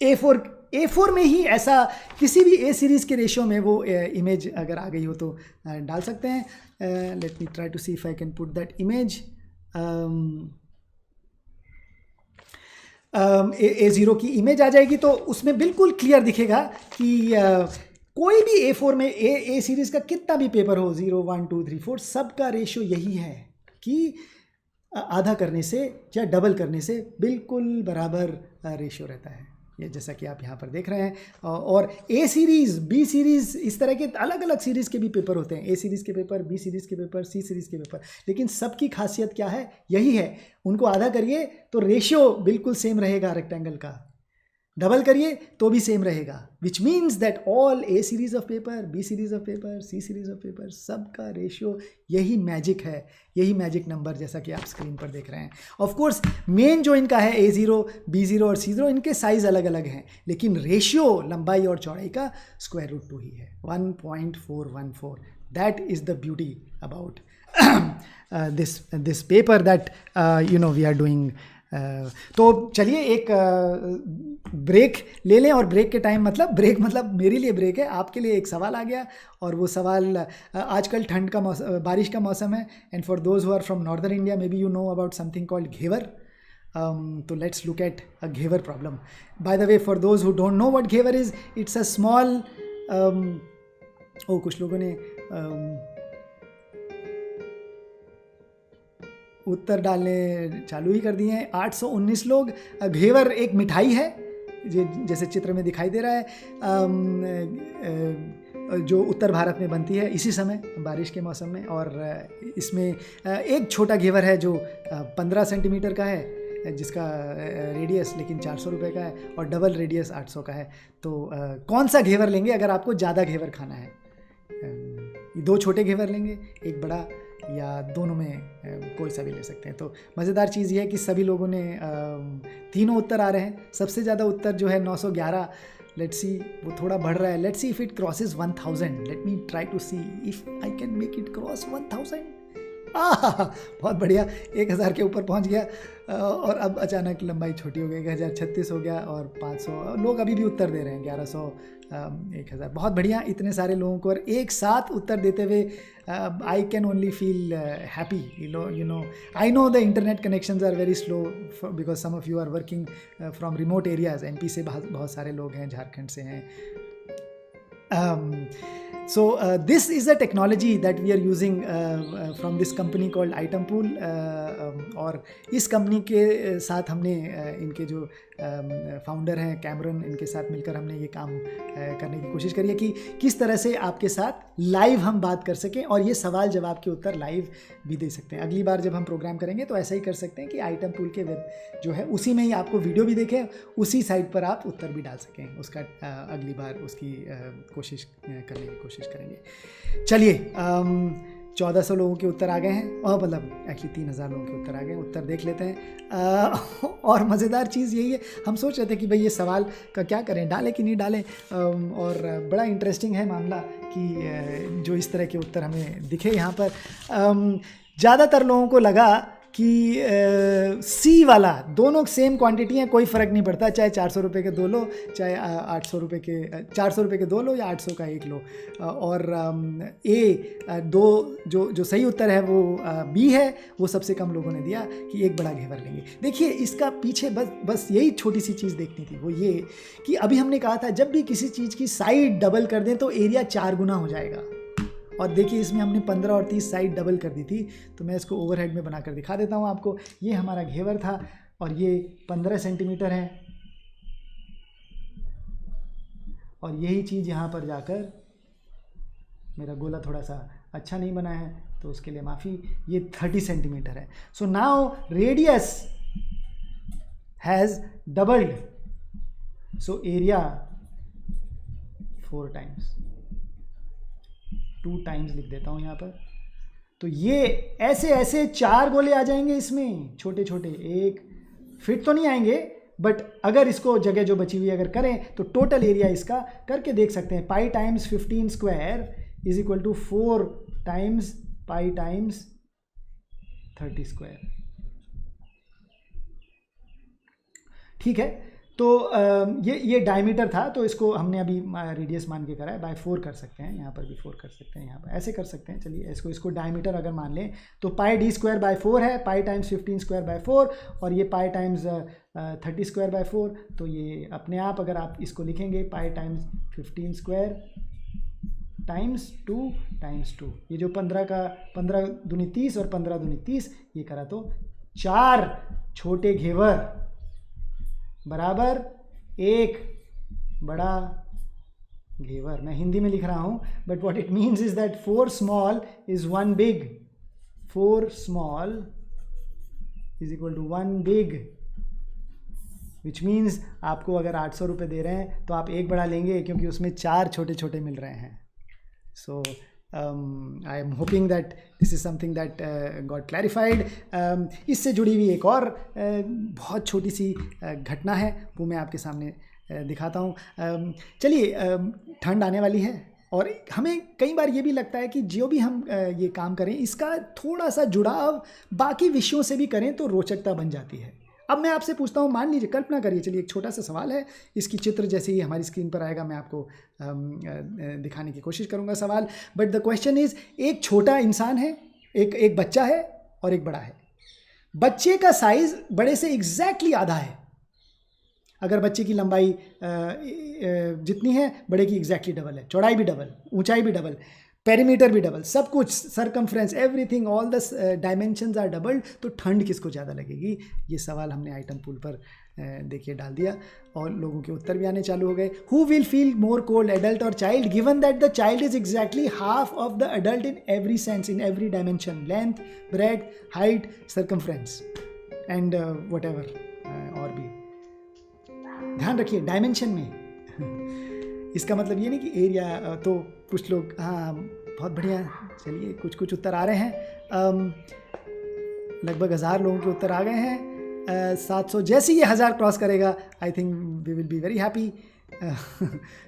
Speaker 1: A4 A4 में ही ऐसा किसी भी A सीरीज़ के रेशियो में वो इमेज अगर आ गई हो तो डाल सकते हैं. Let me try to see if I can put that image. A0 की इमेज आ जाएगी तो उसमें बिल्कुल क्लियर दिखेगा कि कोई भी A4 में A सीरीज़ का कितना भी पेपर हो, 0, 1, 2, 3, 4, सबका रेशियो यही है कि आधा करने से या डबल करने से बिल्कुल बराबर रेशियो रहता है. ये जैसा कि आप यहाँ पर देख रहे हैं. और A सीरीज़, B सीरीज़, इस तरह के अलग अलग सीरीज़ के भी पेपर होते हैं. A सीरीज़ के पेपर, B सीरीज़ के पेपर, C सीरीज़ के पेपर, लेकिन सबकी खासियत क्या है? यही है, उनको आधा करिए तो रेशियो बिल्कुल सेम रहेगा रेक्टेंगल का, डबल करिए तो भी सेम रहेगा. Which means that all A series of paper, B series of paper, C series of paper, सबका रेशियो यही मैजिक है, यही मैजिक नंबर जैसा कि आप स्क्रीन पर देख रहे हैं. ऑफ कोर्स मेन जो इनका है A0, B0 और C0, इनके साइज अलग अलग हैं, लेकिन रेशियो लंबाई और चौड़ाई का स्क्वायर रूट 2 ही है, 1.414. That is the beauty about this paper that we are doing. तो चलिए एक ब्रेक ले लें. और ब्रेक के टाइम ब्रेक मतलब मेरे लिए ब्रेक है, आपके लिए एक सवाल आ गया. और वो सवाल, आजकल ठंड का मौसम, बारिश का मौसम है. And for those who are from northern India, maybe you know about something called ghevar. तो let's look at a ghevar problem. By the way, for those who don't know what ghevar is, it's a small, कुछ लोगों ने उत्तर डालने चालू ही कर दिए हैं. 819 लोग. घेवर एक मिठाई है जैसे चित्र में दिखाई दे रहा है, जो उत्तर भारत में बनती है इसी समय बारिश के मौसम में. और इसमें एक छोटा घेवर है जो 15 सेंटीमीटर का है, जिसका रेडियस लेकिन 400 रुपये का है, और डबल रेडियस 800 का है. तो कौन सा घेवर लेंगे अगर आपको ज़्यादा घेवर खाना है? 2 छोटे घेवर लेंगे, एक बड़ा, या दोनों में कोई सा भी ले सकते हैं. तो मज़ेदार चीज़ ये है कि सभी लोगों ने तीनों उत्तर आ रहे हैं. सबसे ज़्यादा उत्तर जो है 911. लेट्स सी, वो थोड़ा बढ़ रहा है. Let's see if it crosses 1000. Let me try to see if I can make it cross 1000. बहुत बढ़िया, 1000 के ऊपर पहुंच गया. और अब अचानक लंबाई छोटी हो गई, 1036 हो गया, और 500 लोग अभी भी उत्तर दे रहे हैं. 1100, 1000. बहुत बढ़िया, इतने सारे लोगों को और एक साथ उत्तर देते हुए I can only feel happy. You know I know the internet connections are very slow because some of you are working from remote areas. MP से बहुत सारे लोग हैं, झारखंड से हैं. So this is a technology that we are using from this company called Itempool. और इस company के साथ हमने इनके जो फाउंडर हैं कैमरन, इनके साथ मिलकर हमने ये काम करने की कोशिश करी है कि किस तरह से आपके साथ लाइव हम बात कर सकें और ये सवाल जवाब के उत्तर लाइव भी दे सकते हैं. अगली बार जब हम प्रोग्राम करेंगे तो ऐसा ही कर सकते हैं कि Itempool के वेब जो है उसी में ही आपको वीडियो भी देखें, उसी साइट पर आप उत्तर भी डाल सकें. उसका अगली बार उसकी कोशिश करने की कोशिश करेंगे. चलिए, 1400 लोगों के उत्तर आ गए हैं, और मतलब एक्चुअली 3000 लोगों के उत्तर आ गए हैं. उत्तर देख लेते हैं. और मज़ेदार चीज़ यही है, हम सोच रहे थे कि भाई ये सवाल का क्या करें, डालें कि नहीं डालें. और बड़ा इंटरेस्टिंग है मामला कि जो इस तरह के उत्तर हमें दिखे यहाँ पर. ज़्यादातर लोगों को लगा कि C वाला, दोनों सेम क्वांटिटी हैं, कोई फ़र्क नहीं पड़ता, चाहे 400 रुपये के 2 लो, चाहे 800 रुपये के 400 रुपये के 2 लो, या 800 का 1 लो. और दो जो सही उत्तर है वो B है, वो सबसे कम लोगों ने दिया कि एक बड़ा घेवर लेंगे. देखिए, इसका पीछे बस यही छोटी सी चीज़ देखनी थी, वो ये कि अभी हमने कहा था जब भी किसी चीज़ की साइड डबल कर दें तो एरिया 4 गुना हो जाएगा. और देखिए, इसमें हमने 15 और 30 साइड डबल कर दी थी. तो मैं इसको ओवरहेड में बनाकर दिखा देता हूँ आपको. ये हमारा घेवर था और ये 15 सेंटीमीटर है, और यही चीज़ यहाँ पर जाकर, मेरा गोला थोड़ा सा अच्छा नहीं बना है तो उसके लिए माफ़ी, ये 30 सेंटीमीटर है. So now radius has doubled, so area 4 times, 2 times लिख देता हूँ यहाँ पर. तो ये ऐसे 4 गोले आ जाएंगे इसमें, छोटे छोटे. एक फिट तो नहीं आएंगे, बट अगर इसको जगह जो बची हुई अगर करें तो टोटल एरिया इसका करके देख सकते हैं. Pi times 15 square is equal to 4 times pi times 30 square. ठीक है, तो ये डायमीटर था, तो इसको हमने अभी रेडियस मान के करा है, बाय 4 कर सकते हैं, यहाँ पर भी 4 कर सकते हैं, यहाँ पर ऐसे कर सकते हैं। चलिए इसको डायमीटर अगर मान लें तो पाई डी स्क्वायर बाय 4 है, पाई टाइम्स 15 स्क्वायर बाय 4, और ये पाई टाइम्स 30 स्क्वायर बाय 4। तो ये अपने आप अगर आप इसको लिखेंगे पाई टाइम्स 15 स्क्वायर टाइम्स 2, ये जो 15 दूनी 30 और 15 दूनी 30 ये करा तो 4 छोटे घेवर बराबर 1 बड़ा घेवर। मैं हिंदी में लिख रहा हूँ, but what it means is that 4 small is 1 big, 4 small is equal to 1 big, which means आपको अगर 800 रुपये दे रहे हैं तो आप 1 बड़ा लेंगे क्योंकि उसमें 4 छोटे छोटे मिल रहे हैं। So I am hoping that this is something that got clarified. इससे जुड़ी हुई एक और बहुत छोटी सी घटना है, वो मैं आपके सामने दिखाता हूँ। चलिए, ठंड आने वाली है और हमें कई बार ये भी लगता है कि जो भी हम ये काम करें इसका थोड़ा सा जुड़ाव बाकी विषयों से भी करें तो रोचकता बन जाती है। अब मैं आपसे पूछता हूँ, मान लीजिए, कल्पना करिए, चलिए एक छोटा सा सवाल है, इसकी चित्र जैसे ही हमारी स्क्रीन पर आएगा मैं आपको दिखाने की कोशिश करूँगा सवाल। बट द क्वेश्चन इज़, एक छोटा इंसान है, एक बच्चा है और एक बड़ा है। बच्चे का साइज़ बड़े से एग्जैक्टली आधा है। अगर बच्चे की लंबाई जितनी है बड़े की एग्जैक्टली डबल है, चौड़ाई भी डबल, ऊंचाई भी डबल, पेरीमीटर भी डबल, सब कुछ, circumference, everything, all the dimensions are doubled, तो ठंड किसको ज़्यादा लगेगी? ये सवाल हमने आइटम पूल पर देखिए डाल दिया और लोगों के उत्तर भी आने चालू हो गए। Who will feel more cold, adult और child, given that the child is exactly half of the adult in every sense, in every dimension, length, breadth, height, circumference and whatever और भी। ध्यान रखिए डायमेंशन में इसका मतलब ये नहीं कि एरिया। तो कुछ लोग, हाँ बहुत बढ़िया, चलिए कुछ उत्तर आ रहे हैं। लगभग 1000 लोगों के उत्तर आ गए हैं। 700, जैसे ये 1000 क्रॉस करेगा I think we will be very happy.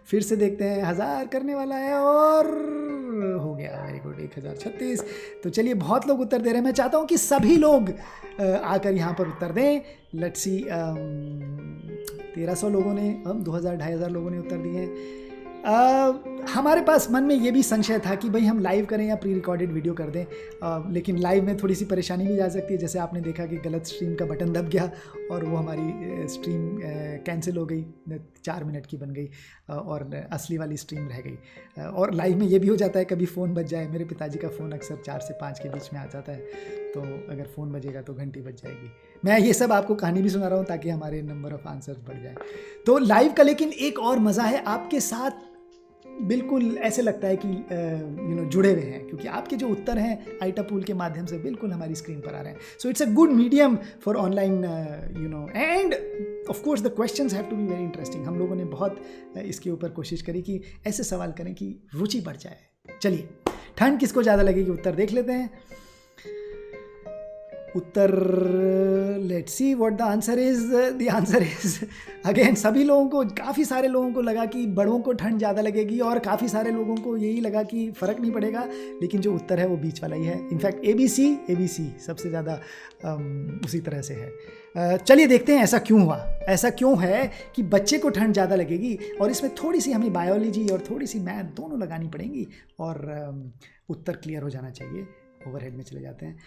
Speaker 1: फिर से देखते हैं, 1000 करने वाला है और हो गया, वेरी गुड, 1036। तो चलिए बहुत लोग उत्तर दे रहे हैं। मैं चाहता हूँ कि सभी लोग आकर यहाँ पर उत्तर दें। लेट्स सी, 1300 लोगों ने, 2000, 2500 लोगों ने उत्तर दिए। हमारे पास मन में ये भी संशय था कि भाई हम लाइव करें या प्री रिकॉर्डेड वीडियो कर दें, लेकिन लाइव में थोड़ी सी परेशानी भी आ सकती है। जैसे आपने देखा कि गलत स्ट्रीम का बटन दब गया और वो हमारी स्ट्रीम कैंसिल हो गई, 4 मिनट की बन गई और असली वाली स्ट्रीम रह गई। और लाइव में ये भी हो जाता है, कभी फ़ोन बज जाए। मेरे पिताजी का फ़ोन अक्सर 4 से 5 के बीच में आ जाता है, तो अगर फ़ोन बजेगा तो घंटी बज जाएगी। मैं ये सब आपको कहानी भी सुना रहा हूँ ताकि हमारे नंबर ऑफ़ आंसर्स बढ़ जाए। तो लाइव का लेकिन एक और मज़ा है, आपके साथ बिल्कुल ऐसे लगता है कि जुड़े हुए हैं, क्योंकि आपके जो उत्तर हैं आइटा पूल के माध्यम से बिल्कुल हमारी स्क्रीन पर आ रहे हैं। So it's a good medium for online and of course the questions have to be very interesting. हम लोगों ने बहुत इसके ऊपर कोशिश करी कि ऐसे सवाल करें कि रुचि बढ़ जाए। चलिए, ठंड किसको ज़्यादा लगेगी, उत्तर देख लेते हैं। उत्तर, let's see what the answer is. The answer is again, सभी लोगों को, काफ़ी सारे लोगों को लगा कि बड़ों को ठंड ज़्यादा लगेगी और काफ़ी सारे लोगों को यही लगा कि फ़र्क नहीं पड़ेगा, लेकिन जो उत्तर है वो बीच वाला ही है। इनफैक्ट ABC सबसे ज़्यादा उसी तरह से है। चलिए देखते हैं ऐसा क्यों हुआ। ऐसा क्यों है कि बच्चे को ठंड ज़्यादा लगेगी, और इसमें थोड़ी सी हमें बायोलॉजी और थोड़ी सी मैथ दोनों लगानी पड़ेंगी और उत्तर क्लियर हो जाना चाहिए। ओवरहेड में चले जाते हैं।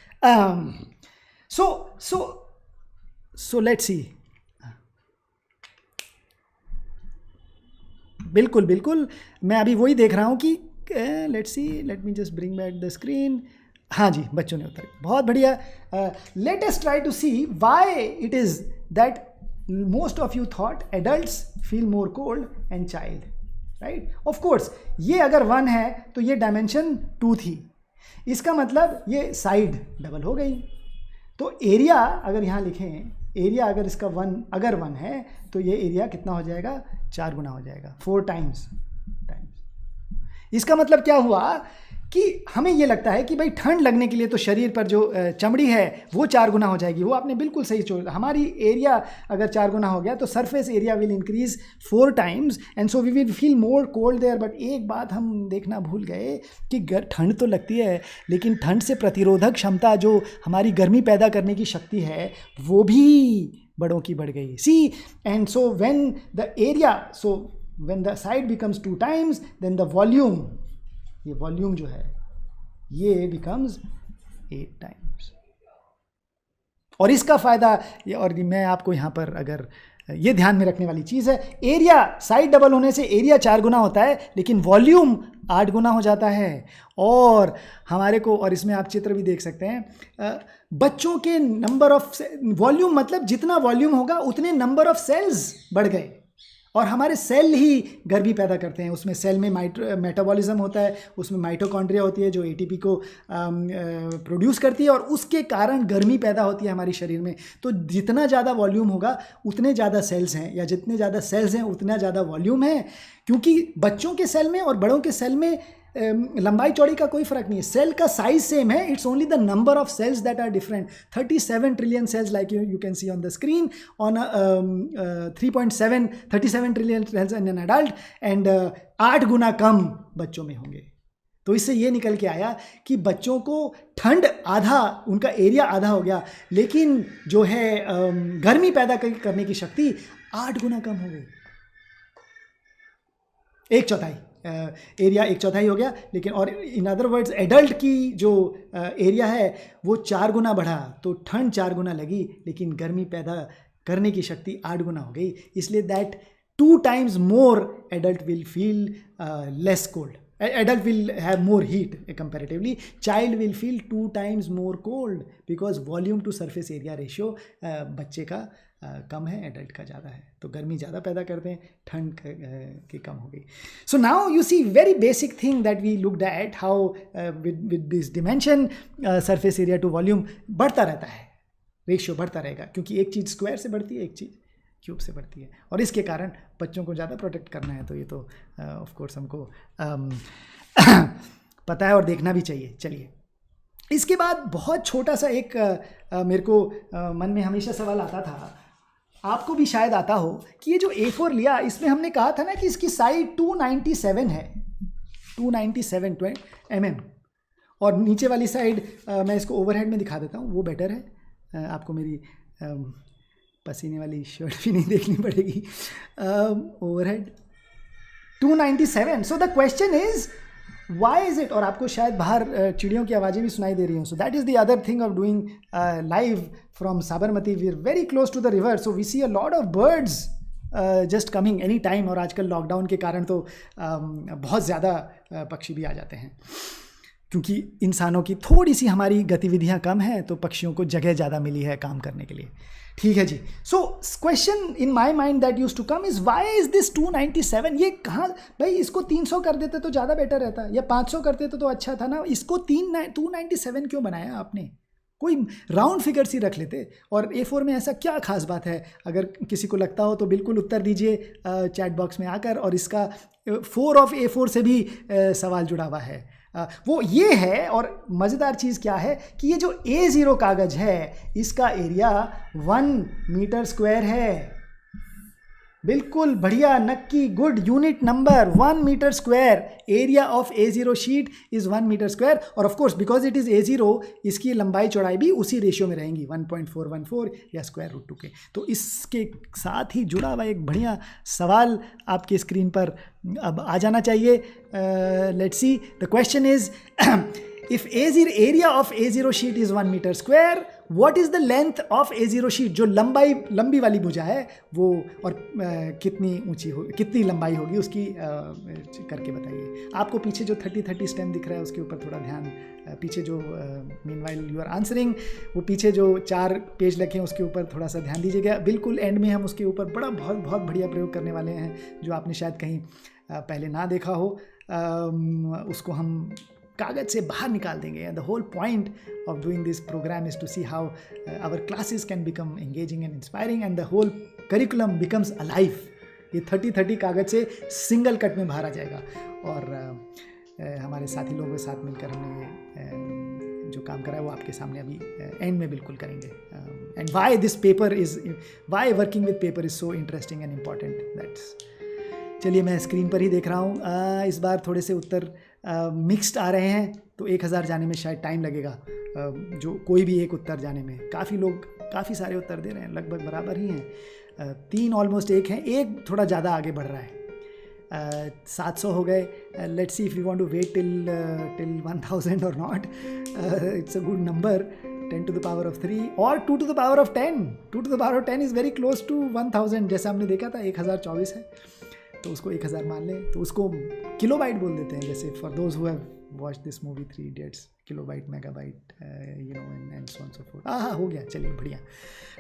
Speaker 1: So let's see. बिल्कुल मैं अभी वही देख रहा हूँ कि let's see, let me just bring back the screen. हाँ जी, बच्चों ने उत्तर, बहुत बढ़िया। Let us try to see why it is that most of you thought adults feel more cold and child, right. Of course ये अगर 1 है तो ये डायमेंशन 2 थी, इसका मतलब ये साइड डबल हो गई। तो एरिया अगर यहाँ लिखें, एरिया अगर इसका 1 है तो ये एरिया कितना हो जाएगा, 4 गुना हो जाएगा, 4 टाइम्स। इसका मतलब क्या हुआ कि हमें ये लगता है कि भाई ठंड लगने के लिए तो शरीर पर जो चमड़ी है वो 4 गुना हो जाएगी। वो आपने बिल्कुल सही हमारी एरिया अगर 4 गुना हो गया तो surface area will increase 4 times and so we will feel more cold there. But एक बात हम देखना भूल गए कि ठंड तो लगती है, लेकिन ठंड से प्रतिरोधक क्षमता, जो हमारी गर्मी पैदा करने की शक्ति है, वो भी बड़ों की बढ़ गई। See and so when the area, so when the side becomes 2 times, then the volume, ये वॉल्यूम जो है ये बिकम्स 8 टाइम्स। और इसका फ़ायदा, और मैं आपको यहाँ पर अगर ये ध्यान में रखने वाली चीज़ है, एरिया साइड डबल होने से एरिया 4 गुना होता है, लेकिन वॉल्यूम 8 गुना हो जाता है। और हमारे को, और इसमें आप चित्र भी देख सकते हैं, बच्चों के नंबर ऑफ वॉल्यूम, मतलब जितना वॉल्यूम होगा उतने नंबर ऑफ सेल्स बढ़ गए, और हमारे सेल ही गर्मी पैदा करते हैं। उसमें सेल में मेटाबॉलिज्म होता है, उसमें माइटोकॉन्ड्रिया होती है जो एटीपी को प्रोड्यूस करती है, और उसके कारण गर्मी पैदा होती है हमारे शरीर में। तो जितना ज़्यादा वॉल्यूम होगा उतने ज़्यादा सेल्स हैं, या जितने ज़्यादा सेल्स हैं उतना ज़्यादा वॉल्यूम है। क्योंकि बच्चों के सेल में और बड़ों के सेल में लंबाई चौड़ी का कोई फर्क नहीं है, सेल का साइज सेम है, it's only the number of cells that are different. 37 trillion cells like you can see on the screen on 37 trillion cells in an adult, and 8 गुना कम बच्चों में होंगे। तो इससे ये निकल के आया कि बच्चों को ठंड आधा, उनका एरिया आधा हो गया, लेकिन जो है गर्मी पैदा करने की शक्ति 8 गुना कम हो गई। 1/4 एरिया 1/4 हो गया, लेकिन और इन अदर वर्ड्स एडल्ट की जो एरिया है वो 4 गुना बढ़ा, तो ठंड 4 गुना लगी, लेकिन गर्मी पैदा करने की शक्ति 8 गुना हो गई। इसलिए that 2 times more adult will feel less cold, adult will have more heat comparatively, child will feel 2 times more cold because volume to surface area ratio बच्चे का कम है, एडल्ट का ज़्यादा है, तो गर्मी ज़्यादा पैदा करते हैं, ठंड की कम हो गई। So now you see very basic thing that we looked at, how with this dimension surface area to volume बढ़ता रहता है, रेशियो बढ़ता रहेगा, क्योंकि एक चीज़ स्क्वायर से बढ़ती है, एक चीज़ क्यूब से बढ़ती है, और इसके कारण बच्चों को ज़्यादा प्रोटेक्ट करना है, तो ये तो ऑफ कोर्स हमको पता है और देखना भी चाहिए। चलिए, इसके बाद बहुत छोटा सा एक मेरे को मन में हमेशा सवाल आता था, आपको भी शायद आता हो, कि ये जो A4 लिया, इसमें हमने कहा था ना कि इसकी साइड 297 है, 297 mm, और नीचे वाली साइड मैं इसको ओवरहेड में दिखा देता हूँ, वो बेटर है, आपको मेरी पसीने वाली शर्ट भी नहीं देखनी पड़ेगी। Overhead 297। So the question is why is it, और आपको शायद बाहर चिड़ियों की आवाज़ें भी सुनाई दे रही हैं। So that is the other thing of doing live from Sabarmati. We are very close to the river, so we see a lot of birds just coming any time, और आजकल लॉकडाउन के कारण तो बहुत ज़्यादा पक्षी भी आ जाते हैं, क्योंकि इंसानों की थोड़ी सी हमारी गतिविधियां कम हैं, तो पक्षियों को जगह ज़्यादा मिली है काम करने के लिए। ठीक है जी। So question in my mind that use to come is why is this 297, ये कहाँ भाई, इसको 300 कर देते तो ज़्यादा बेटर रहता, या 500 करते तो अच्छा था ना, इसको 297 क्यों बनाया आपने? कोई राउंड फिगर सी रख लेते। और A4 में ऐसा क्या खास बात है? अगर किसी को लगता हो तो बिल्कुल उत्तर दीजिए चैट बॉक्स में आकर। और इसका 4 ऑफ A4 से भी सवाल जुड़ा हुआ है, वो ये है। और मज़ेदार चीज़ क्या है कि ये जो A0 कागज़ है, इसका एरिया 1 मीटर स्क्वायर है। बिल्कुल बढ़िया, नक्की, good, unit number 1 meter square. Area of A0 sheet is 1 meter square. और of course because it is A0, इसकी लंबाई चौड़ाई भी उसी रेशियो में रहेंगी, 1.414 या स्क्वायर रूट 2 के। तो इसके साथ ही जुड़ा हुआ एक बढ़िया सवाल आपके स्क्रीन पर अब आ जाना चाहिए। Let's see, the question is if area of A0 sheet is 1 meter square, what is the length of A0 sheet? जो लंबी वाली भुजा है वो, और कितनी ऊंची होगी, कितनी लंबाई होगी उसकी, करके बताइए। आपको पीछे जो 30 स्टेम दिख रहा है उसके ऊपर थोड़ा ध्यान, पीछे जो मीनवाइल यू आर आंसरिंग, वो पीछे जो 4 पेज लिखे हैं उसके ऊपर थोड़ा सा ध्यान दीजिएगा। बिल्कुल एंड में हम उसके ऊपर बहुत बढ़िया प्रयोग करने वाले हैं, जो आपने शायद कहीं पहले ना देखा हो। उसको हम कागज से बाहर निकाल देंगे। The whole point of doing this program is to see how our classes can become engaging and inspiring and the whole curriculum becomes alive. ये 30 कागज से सिंगल कट में बाहर आ जाएगा। और हमारे साथी लोगों के साथ मिलकर हमने जो काम करा है वो आपके सामने अभी एंड में बिल्कुल करेंगे। And why this paper is, why working with paper is so interesting and important, that's. चलिए, मैं स्क्रीन पर ही देख रहा हूँ। इस बार थोड़े से उत्तर मिक्स्ड आ रहे हैं, तो 1000 जाने में शायद टाइम लगेगा, जो कोई भी एक उत्तर जाने में। काफ़ी लोग काफ़ी सारे उत्तर दे रहे हैं, लगभग बराबर ही हैं। 3 ऑलमोस्ट 1 हैं, एक थोड़ा ज़्यादा आगे बढ़ रहा है। 700 हो गए। Let's see if you want to wait till 1000 और not. It's a good number, 10 to the power of 3 और 2 to the power of 10। 2 to the power of 10 is very close to 1000, जैसा हमने देखा था 1024 है, तो उसको 1000 मान लें, तो उसको किलोबाइट बोल देते हैं। जैसे for those who have watch this movie 3 Idiots, kilobyte, megabyte, you know, and so on so fourth. हाँ हो गया, चलिए बढ़िया।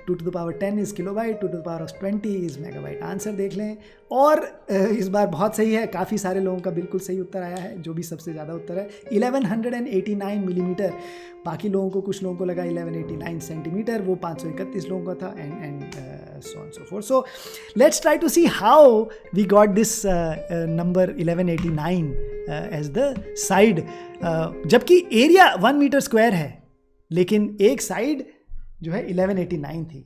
Speaker 1: 2 to the power 10 is kilobyte, 2 to the power of 20 is megabyte. Answer देख लें, और इस बार बहुत सही है, काफ़ी सारे लोगों का बिल्कुल सही उत्तर आया है। जो भी सबसे ज़्यादा उत्तर है 1189 मिलीमीटर, बाकी लोगों को, कुछ लोगों को लगा 1189 सेंटीमीटर, वो 531 लोगों का था, and so on so forth. So let's try to see how we got this number 1189 as the side, जबकि एरिया 1 मीटर स्क्वायर है, लेकिन एक साइड जो है 1189 थी।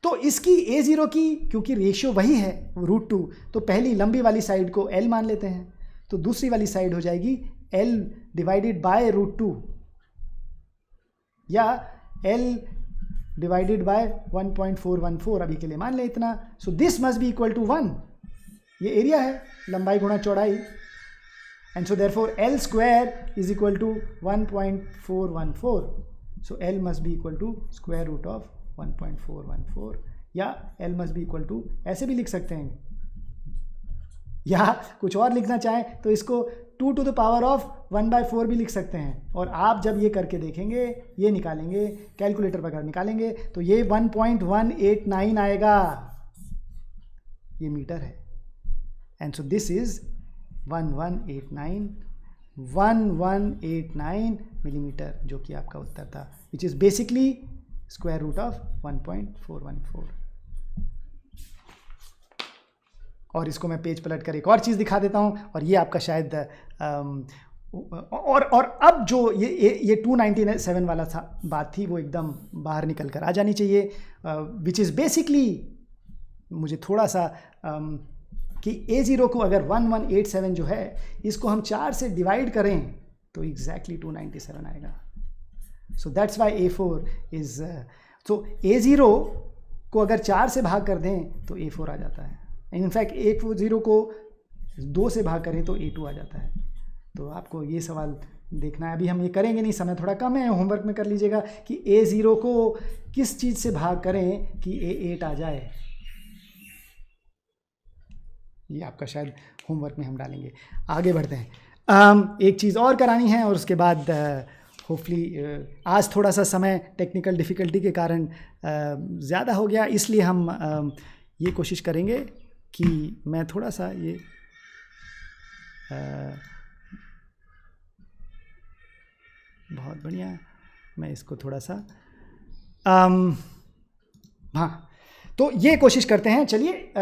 Speaker 1: तो इसकी A0 की, क्योंकि रेशियो वही है √2, तो पहली लंबी वाली साइड को L मान लेते हैं, तो दूसरी वाली साइड हो जाएगी L डिवाइडेड बाय √2, या L डिवाइडेड बाय 1.414, अभी के लिए मान लें इतना। So this must be equal to 1। ये एरिया है, लंबाई गुणा चौड़ाई, and so therefore L square is equal to 1.414। So L must be equal to square root of 1.414, या L must be equal to, ऐसे भी लिख सकते हैं, या कुछ और लिखना चाहें तो इसको 2 to the power of 1/4 भी लिख सकते हैं। और आप जब ये करके देखेंगे, ये निकालेंगे, कैलकुलेटर पर निकालेंगे, तो ये 1.189 आएगा, ये मीटर है, and so this is 1189 millimeter, जो कि आपका उत्तर था, which is basically square root of 1.414। और इसको मैं पेज पलट कर एक और चीज़ दिखा देता हूँ, और ये आपका शायद और अब जो ये 297 वाला था बात थी, वो एकदम बाहर निकल कर आ जानी चाहिए, विच इज़ बेसिकली, मुझे थोड़ा सा कि A0 को अगर 1187 जो है, इसको हम 4 से डिवाइड करें तो एग्जैक्टली 297 आएगा। So that's why A4 is, तो A0 को अगर 4 से भाग कर दें तो A4 आ जाता है। इनफैक्ट A0 को 2 से भाग करें तो A2 आ जाता है। तो आपको ये सवाल देखना है, अभी हम ये करेंगे नहीं, समय थोड़ा कम है, होमवर्क में कर लीजिएगा कि A0 को किस चीज़ से भाग करें कि A8 आ जाए। ये आपका शायद होमवर्क में हम डालेंगे। आगे बढ़ते हैं, एक चीज़ और करानी है, और उसके बाद होपफुली, आज थोड़ा सा समय टेक्निकल डिफ़िकल्टी के कारण ज़्यादा हो गया, इसलिए हम ये कोशिश करेंगे कि मैं थोड़ा सा ये बहुत बढ़िया, मैं इसको थोड़ा सा हाँ, तो ये कोशिश करते हैं। चलिए,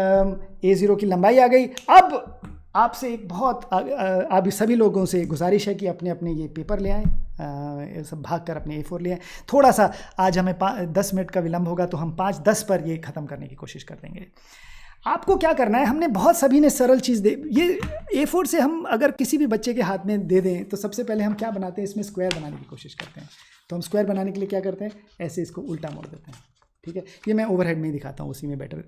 Speaker 1: A0 की लंबाई आ गई। अब आपसे एक बहुत आप सभी लोगों से गुजारिश है कि अपने अपने ये पेपर ले आएँ, सब भाग कर अपने A4 ले आएँ। थोड़ा सा आज हमें 10 मिनट का विलम्ब होगा, तो हम 5-10 पर ये ख़त्म करने की कोशिश कर देंगे। आपको क्या करना है, हमने बहुत सभी ने सरल चीज़ दे, ये A4 से हम अगर किसी भी बच्चे के हाथ में दे दें, तो सबसे पहले हम क्या बनाते हैं, इसमें स्क्वायर बनाने की कोशिश करते हैं। तो हम स्क्वायर बनाने के लिए क्या करते हैं, ऐसे इसको उल्टा मोड़ देते हैं। ठीक है, ये मैं ओवरहेड में ही दिखाता हूँ, उसी में बेटर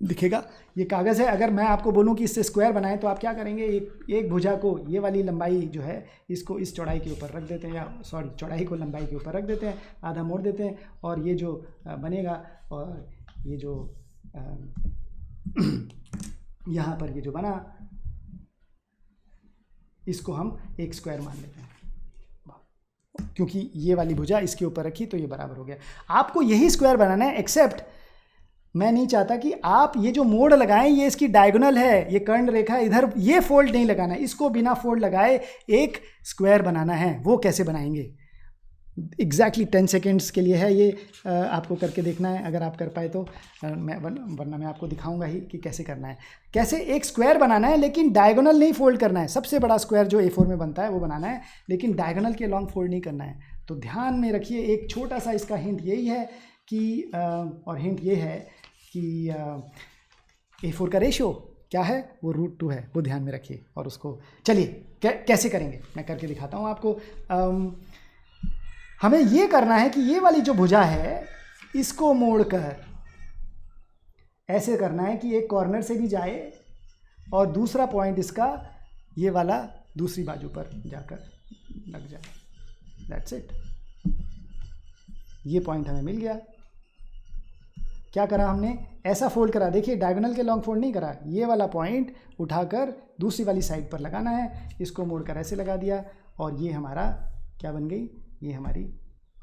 Speaker 1: दिखेगा। ये कागज़ है, अगर मैं आपको बोलूँ कि इससे स्क्वायर बनाएं, तो आप क्या करेंगे, एक भुजा को, ये वाली लंबाई जो है, इसको इस चौड़ाई के ऊपर रख देते हैं, या सॉरी, चौड़ाई को लंबाई के ऊपर रख देते हैं, आधा मोड़ देते हैं, और ये जो बनेगा, और ये जो यहाँ पर ये जो बना, इसको हम एक स्क्वायर मान लेते हैं, क्योंकि ये वाली भुजा इसके ऊपर रखी तो ये बराबर हो गया। आपको यही स्क्वायर बनाना है, एक्सेप्ट मैं नहीं चाहता कि आप ये जो मोड़ लगाएं, ये इसकी डायगोनल है, ये कर्ण रेखा इधर, ये फोल्ड नहीं लगाना है, इसको बिना फोल्ड लगाए एक स्क्वायर बनाना है। वो कैसे बनाएंगे, एग्जैक्टली 10 सेकेंड्स के लिए है ये, आपको करके देखना है, अगर आप कर पाए तो। वरना मैं आपको दिखाऊंगा ही कि कैसे करना है। कैसे एक स्क्वायर बनाना है, लेकिन डायगोनल नहीं फोल्ड करना है। सबसे बड़ा स्क्वायर जो A4 में बनता है वो बनाना है, लेकिन डायगोनल के लॉन्ग फोल्ड नहीं करना है। तो ध्यान में रखिए, एक छोटा सा इसका हिंट यही है कि और हिंट ये है कि A4 का रेशियो क्या है, वो √2 है, वो ध्यान में रखिए। और उसको चलिए कैसे करेंगे मैं करके दिखाता हूँ आपको। हमें ये करना है कि ये वाली जो भुजा है, इसको मोड़कर ऐसे करना है कि एक कॉर्नर से भी जाए और दूसरा पॉइंट इसका ये वाला दूसरी बाजू पर जाकर लग जाए। That's it. ये पॉइंट हमें मिल गया। क्या करा हमने, ऐसा फोल्ड करा, देखिए डायगोनल के लॉन्ग फोल्ड नहीं करा, ये वाला पॉइंट उठाकर दूसरी वाली साइड पर लगाना है, इसको मोड़कर ऐसे लगा दिया और ये हमारा क्या बन गई, ये हमारी,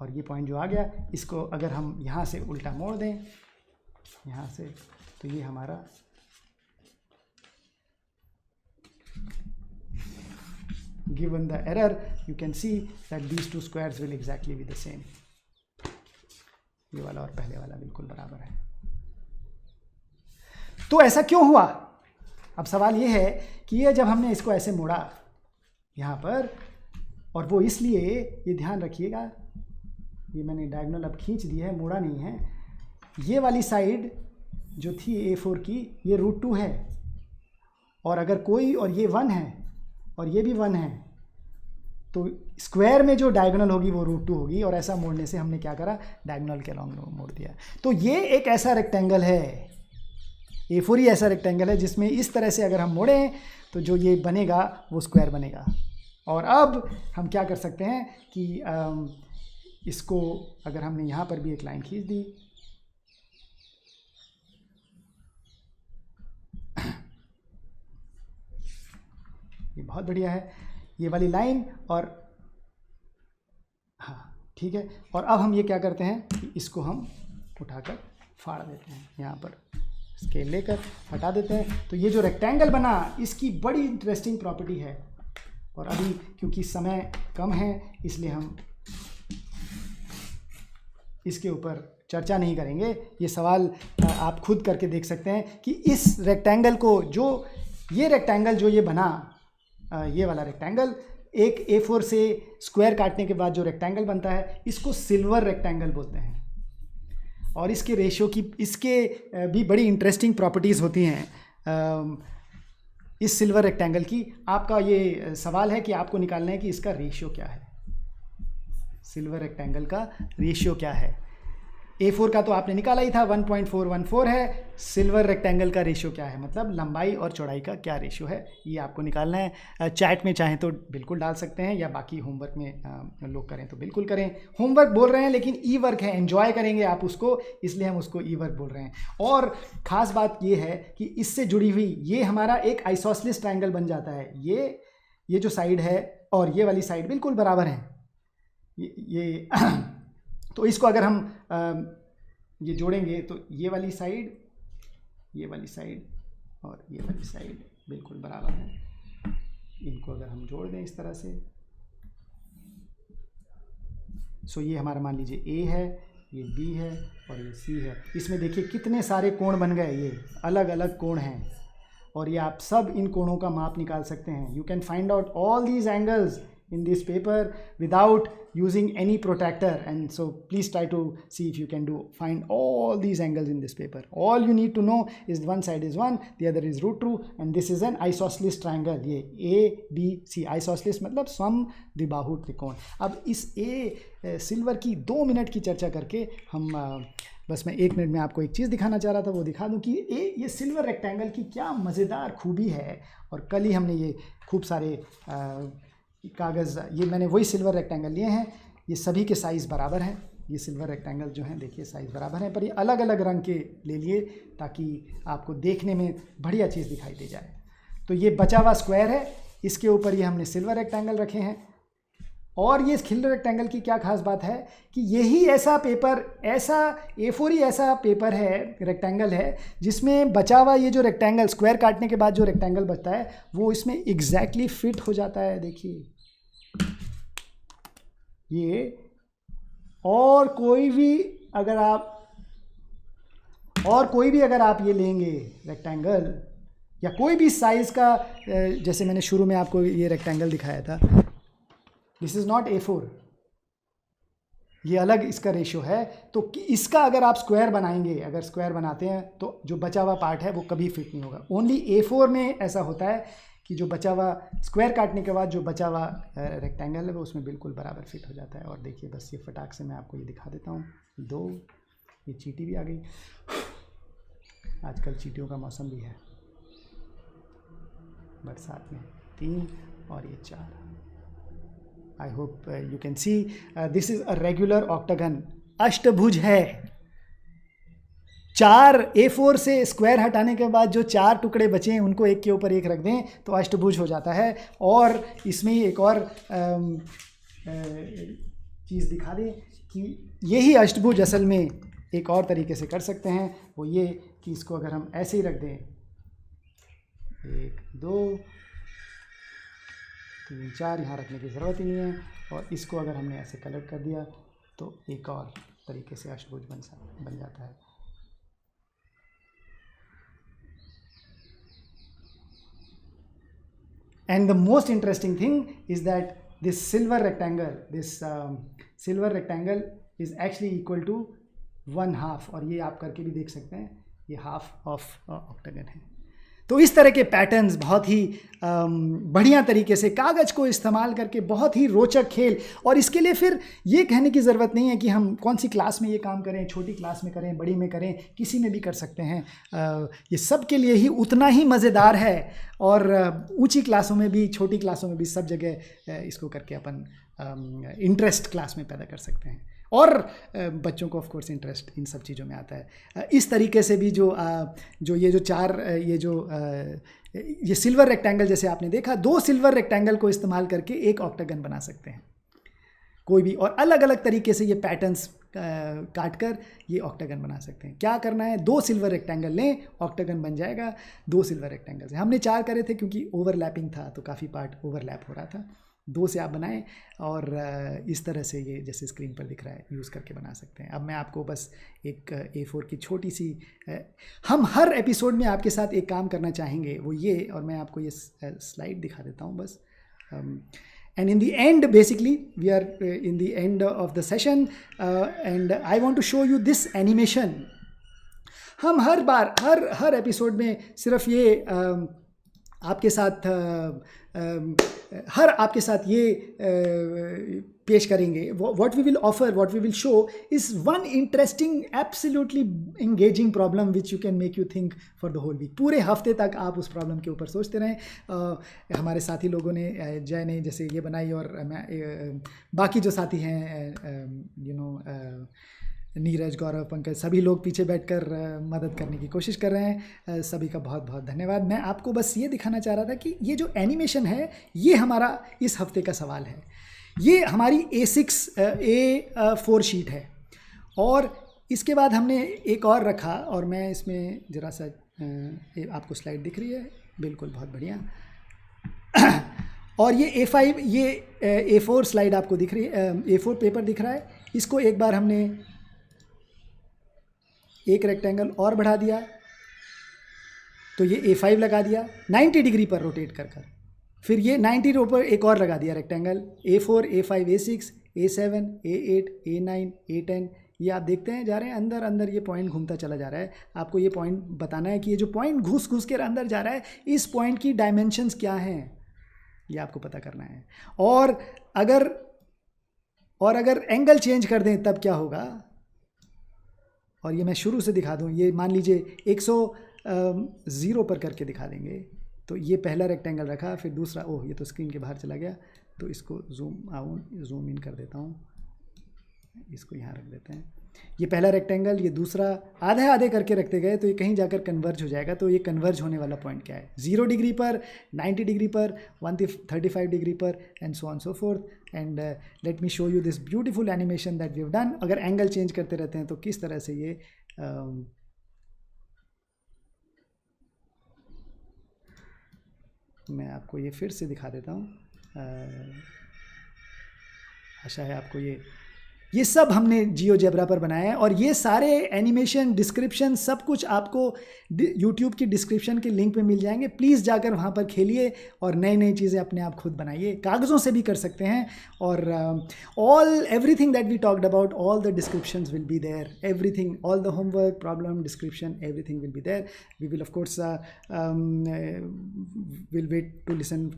Speaker 1: और ये पॉइंट जो आ गया इसको अगर हम यहाँ से उल्टा मोड़ दें यहाँ से, तो ये हमारा given the error you can see that these two squares will exactly be the same। ये वाला और पहले वाला बिल्कुल बराबर है। तो ऐसा क्यों हुआ? अब सवाल ये है कि ये जब हमने इसको ऐसे मोड़ा यहाँ पर, और वो इसलिए, ये ध्यान रखिएगा, ये मैंने डायगोनल अब खींच दी है, मोड़ा नहीं है। ये वाली साइड जो थी A4 की, ये √2 है, और अगर कोई, और ये 1 है और ये भी 1 है, तो स्क्वायर में जो डायगोनल होगी वो √2 होगी, और ऐसा मोड़ने से हमने क्या करा, डायगोनल के अलॉन्ग मोड़ दिया। तो ये एक ऐसा रेक्टेंगल है, A4 ही ऐसा रेक्टेंगल है जिसमें इस तरह से अगर हम मोड़ें तो जो ये बनेगा वो स्क्वायर बनेगा। और अब हम क्या कर सकते हैं कि इसको अगर हमने यहाँ पर भी एक लाइन खींच दी, ये बहुत बढ़िया है ये वाली लाइन, और हाँ ठीक है। और अब हम ये क्या करते हैं कि इसको हम उठाकर फाड़ देते हैं, यहाँ पर स्केल लेकर हटा देते हैं। तो ये जो रेक्टेंगल बना, इसकी बड़ी इंटरेस्टिंग प्रॉपर्टी है, और अभी क्योंकि समय कम है इसलिए हम इसके ऊपर चर्चा नहीं करेंगे। ये सवाल आप खुद करके देख सकते हैं कि इस रेक्टेंगल को, जो ये रेक्टेंगल जो ये बना, ये वाला रेक्टेंगल, एक A4 से स्क्वायर काटने के बाद जो रेक्टेंगल बनता है, इसको सिल्वर रेक्टेंगल बोलते हैं। और इसके रेशियो की, इसके भी बड़ी इंटरेस्टिंग प्रॉपर्टीज़ होती हैं इस सिल्वर रेक्टेंगल की। आपका ये सवाल है कि आपको निकालना है कि इसका रेशियो क्या है, सिल्वर रेक्टेंगल का रेशियो क्या है। A4 का तो आपने निकाला ही था, 1.414 है। सिल्वर रेक्टेंगल का रेशियो क्या है, मतलब लंबाई और चौड़ाई का क्या रेशियो है, ये आपको निकालना है। चैट में चाहें तो बिल्कुल डाल सकते हैं, या बाकी होमवर्क में लोग करें तो बिल्कुल करें। होमवर्क बोल रहे हैं लेकिन ई वर्क है, एंजॉय करेंगे आप उसको, इसलिए हम उसको ई वर्क बोल रहे हैं। और ख़ास बात ये है कि इससे जुड़ी हुई ये हमारा एक आइसोसेलेस ट्रायंगल बन जाता है। ये जो साइड है और ये वाली साइड बिल्कुल बराबर हैं। ये तो इसको अगर हम ये जोड़ेंगे तो ये वाली साइड और ये वाली साइड बिल्कुल बराबर है। इनको अगर हम जोड़ दें इस तरह से, सो ये हमारा मान लीजिए A है, ये B है और ये C है। इसमें देखिए कितने सारे कोण बन गए, ये अलग अलग कोण हैं, और ये आप सब इन कोणों का माप निकाल सकते हैं। You can find out all these angles in this paper without using any protractor, and so please try to see if you can find all these angles in this paper. All you need to know is one side is 1, the other is √2, and this is an isosceles triangle। ये ABC, isosceles मतलब समद्विबाहु त्रिकोण। अब इस silver की 2 minute की चर्चा करके हम बस मैं 1 मिनट में आपको एक चीज़ दिखाना चाह रहा था, वो दिखा दूं कि ये सिल्वर रेक्टेंगल की क्या मज़ेदार खूबी है। और कल ही हमने ये खूब सारे कागज़, ये मैंने वही सिल्वर रेक्टेंगल लिए हैं, ये सभी के साइज़ बराबर हैं। ये सिल्वर रेक्टेंगल जो हैं देखिए साइज़ बराबर हैं, पर ये अलग अलग रंग के ले लिए ताकि आपको देखने में बढ़िया चीज़ दिखाई दे जाए। तो ये बचा हुआ स्क्वायर है, इसके ऊपर ये हमने सिल्वर रेक्टेंगल रखे हैं। और ये सिल्वर रेक्टेंगल की क्या खास बात है कि यही ऐसा पेपर, ऐसा A4 ही ऐसा पेपर है, रेक्टेंगल है, जिसमें बचा हुआ ये जो रेक्टेंगल, स्क्वायर काटने के बाद जो रेक्टेंगल बचता है वो इसमें एग्जैक्टली फिट हो जाता है। देखिए ये, और कोई भी अगर आप ये लेंगे रेक्टेंगल, या कोई भी साइज़ का, जैसे मैंने शुरू में आपको ये रेक्टेंगल दिखाया था, दिस इज़ नॉट A4, ये अलग इसका रेशियो है। तो इसका अगर आप स्क्वायर बनाएंगे, अगर स्क्वायर बनाते हैं तो जो बचा हुआ पार्ट है वो कभी फिट नहीं होगा। ओनली A4 में ऐसा होता है कि जो बचा हुआ, स्क्वायर काटने के बाद जो बचा हुआ रेक्टेंगल है वो उसमें बिल्कुल बराबर फिट हो जाता है। और देखिए बस ये फटाक से मैं आपको ये दिखा देता हूँ, 2 ये चींटी भी आ गई, आजकल चींटियों का मौसम भी है बरसात में। 3 और ये 4। I hope you can see this is a regular octagon, अष्टभुज है। 4 A4 से स्क्वायर हटाने के बाद जो 4 टुकड़े बचे हैं उनको एक के ऊपर एक रख दें तो अष्टभुज हो जाता है। और इसमें ही एक और चीज़ दिखा दें कि यही अष्टभुज असल में एक और तरीके से कर सकते हैं, वो ये कि इसको अगर हम ऐसे ही रख दें, 1 2 3 4, यहाँ रखने की ज़रूरत ही नहीं है, और इसको अगर हमने ऐसे कलर कर दिया तो एक और तरीके से अष्टभुज बन जाता है। And the most interesting thing is that this silver rectangle is actually equal to 1/2, और ये आप करके भी देख सकते हैं, ये हाफ ऑफ ऑक्टागन है। तो इस तरह के पैटर्न्स बहुत ही बढ़िया तरीके से कागज़ को इस्तेमाल करके बहुत ही रोचक खेल। और इसके लिए फिर ये कहने की ज़रूरत नहीं है कि हम कौन सी क्लास में ये काम करें, छोटी क्लास में करें, बड़ी में करें, किसी में भी कर सकते हैं। ये सब के लिए ही उतना ही मज़ेदार है, और ऊंची क्लासों में भी, छोटी क्लासों में भी, सब जगह इसको करके अपन इंटरेस्ट क्लास में पैदा कर सकते हैं। और बच्चों को ऑफ कोर्स इंटरेस्ट इन सब चीज़ों में आता है। इस तरीके से भी जो ये सिल्वर रेक्टेंगल जैसे आपने देखा, 2 सिल्वर रेक्टेंगल को इस्तेमाल करके एक ऑक्टागन बना सकते हैं कोई भी, और अलग अलग तरीके से ये पैटर्न्स काट कर ये ऑक्टागन बना सकते हैं। क्या करना है, 2 सिल्वर रेक्टेंगल लें, ऑक्टागन बन जाएगा 2 सिल्वर रेक्टेंगल से। हमने 4 करे थे क्योंकि ओवरलैपिंग था, तो काफ़ी पार्ट ओवरलैप हो रहा था। 2 से आप बनाएं, और इस तरह से ये जैसे स्क्रीन पर दिख रहा है यूज़ करके बना सकते हैं। अब मैं आपको बस एक A4 की छोटी सी, हम हर एपिसोड में आपके साथ एक काम करना चाहेंगे, वो ये, और मैं आपको ये स्लाइड दिखा देता हूँ बस। And in the end, basically, we are in the end of the session, and I want to show you this animation. हम हर बार, हर एपिसोड में सिर्फ ये आपके साथ आपके साथ ये पेश करेंगे। what we will offer, what we will show is one interesting, absolutely engaging problem which you can make you think for the whole week. पूरे हफ्ते तक आप उस प्रॉब्लम के ऊपर सोचते रहें। हमारे साथी लोगों ने, जय ने जैसे ये बनाई, और मैं बाकी जो साथी हैं, नीरज, गौरव, पंकज, सभी लोग पीछे बैठकर मदद करने की कोशिश कर रहे हैं। सभी का बहुत बहुत धन्यवाद। मैं आपको बस ये दिखाना चाह रहा था कि ये जो एनिमेशन है, ये हमारा इस हफ्ते का सवाल है। ये हमारी A4 शीट है, और इसके बाद हमने एक और रखा, और मैं इसमें ज़रा सा, आपको स्लाइड दिख रही है, बिल्कुल, बहुत बढ़िया। और ये A5, ये A4 स्लाइड आपको दिख रही है, A4 पेपर दिख रहा है। इसको एक बार हमने एक रेक्टेंगल और बढ़ा दिया, तो ये A5 लगा दिया 90 डिग्री पर रोटेट कर कर। फिर ये 90 ऊपर एक और लगा दिया rectangle, A4, A5, A6, A7, A8, A9, A10। ये आप देखते हैं जा रहे हैं अंदर अंदर, ये पॉइंट घूमता चला जा रहा है। आपको ये पॉइंट बताना है कि ये जो पॉइंट घुस घुस के अंदर जा रहा है, इस पॉइंट की डायमेंशंस क्या हैं, ये आपको पता करना है। और अगर एंगल चेंज कर दें तब क्या होगा, और ये मैं शुरू से दिखा दूं। ये मान लीजिए 100 पर करके दिखा देंगे। तो ये पहला रेक्टेंगल रखा, फिर दूसरा, ओह ये तो स्क्रीन के बाहर चला गया, तो इसको जूम इन कर देता हूँ, इसको यहाँ रख देते हैं। ये पहला रेक्टेंगल, ये दूसरा, आधे आधे करके रखते गए तो ये कहीं जाकर कन्वर्ज हो जाएगा। तो ये कन्वर्ज होने वाला पॉइंट क्या है, 0 डिग्री पर, 90 डिग्री पर, 135 डिग्री पर, and so on so forth. And let me show you this beautiful animation that we have done. अगर एंगल चेंज करते रहते हैं तो किस तरह से ये मैं आपको ये फिर से दिखा देता हूँ। आशा है आपको ये सब हमने जियोजेब्रा पर बनाया है, और ये सारे एनिमेशन, डिस्क्रिप्शन, सब कुछ आपको यूट्यूब की डिस्क्रिप्शन के लिंक पे मिल जाएंगे। प्लीज़ जाकर वहाँ पर खेलिए और नई नई चीज़ें अपने आप खुद बनाइए। कागज़ों से भी कर सकते हैं, और everything that we talked about, all the descriptions will be there, everything, all the homework, problem, description, everything will be there. We will of course will wait to listen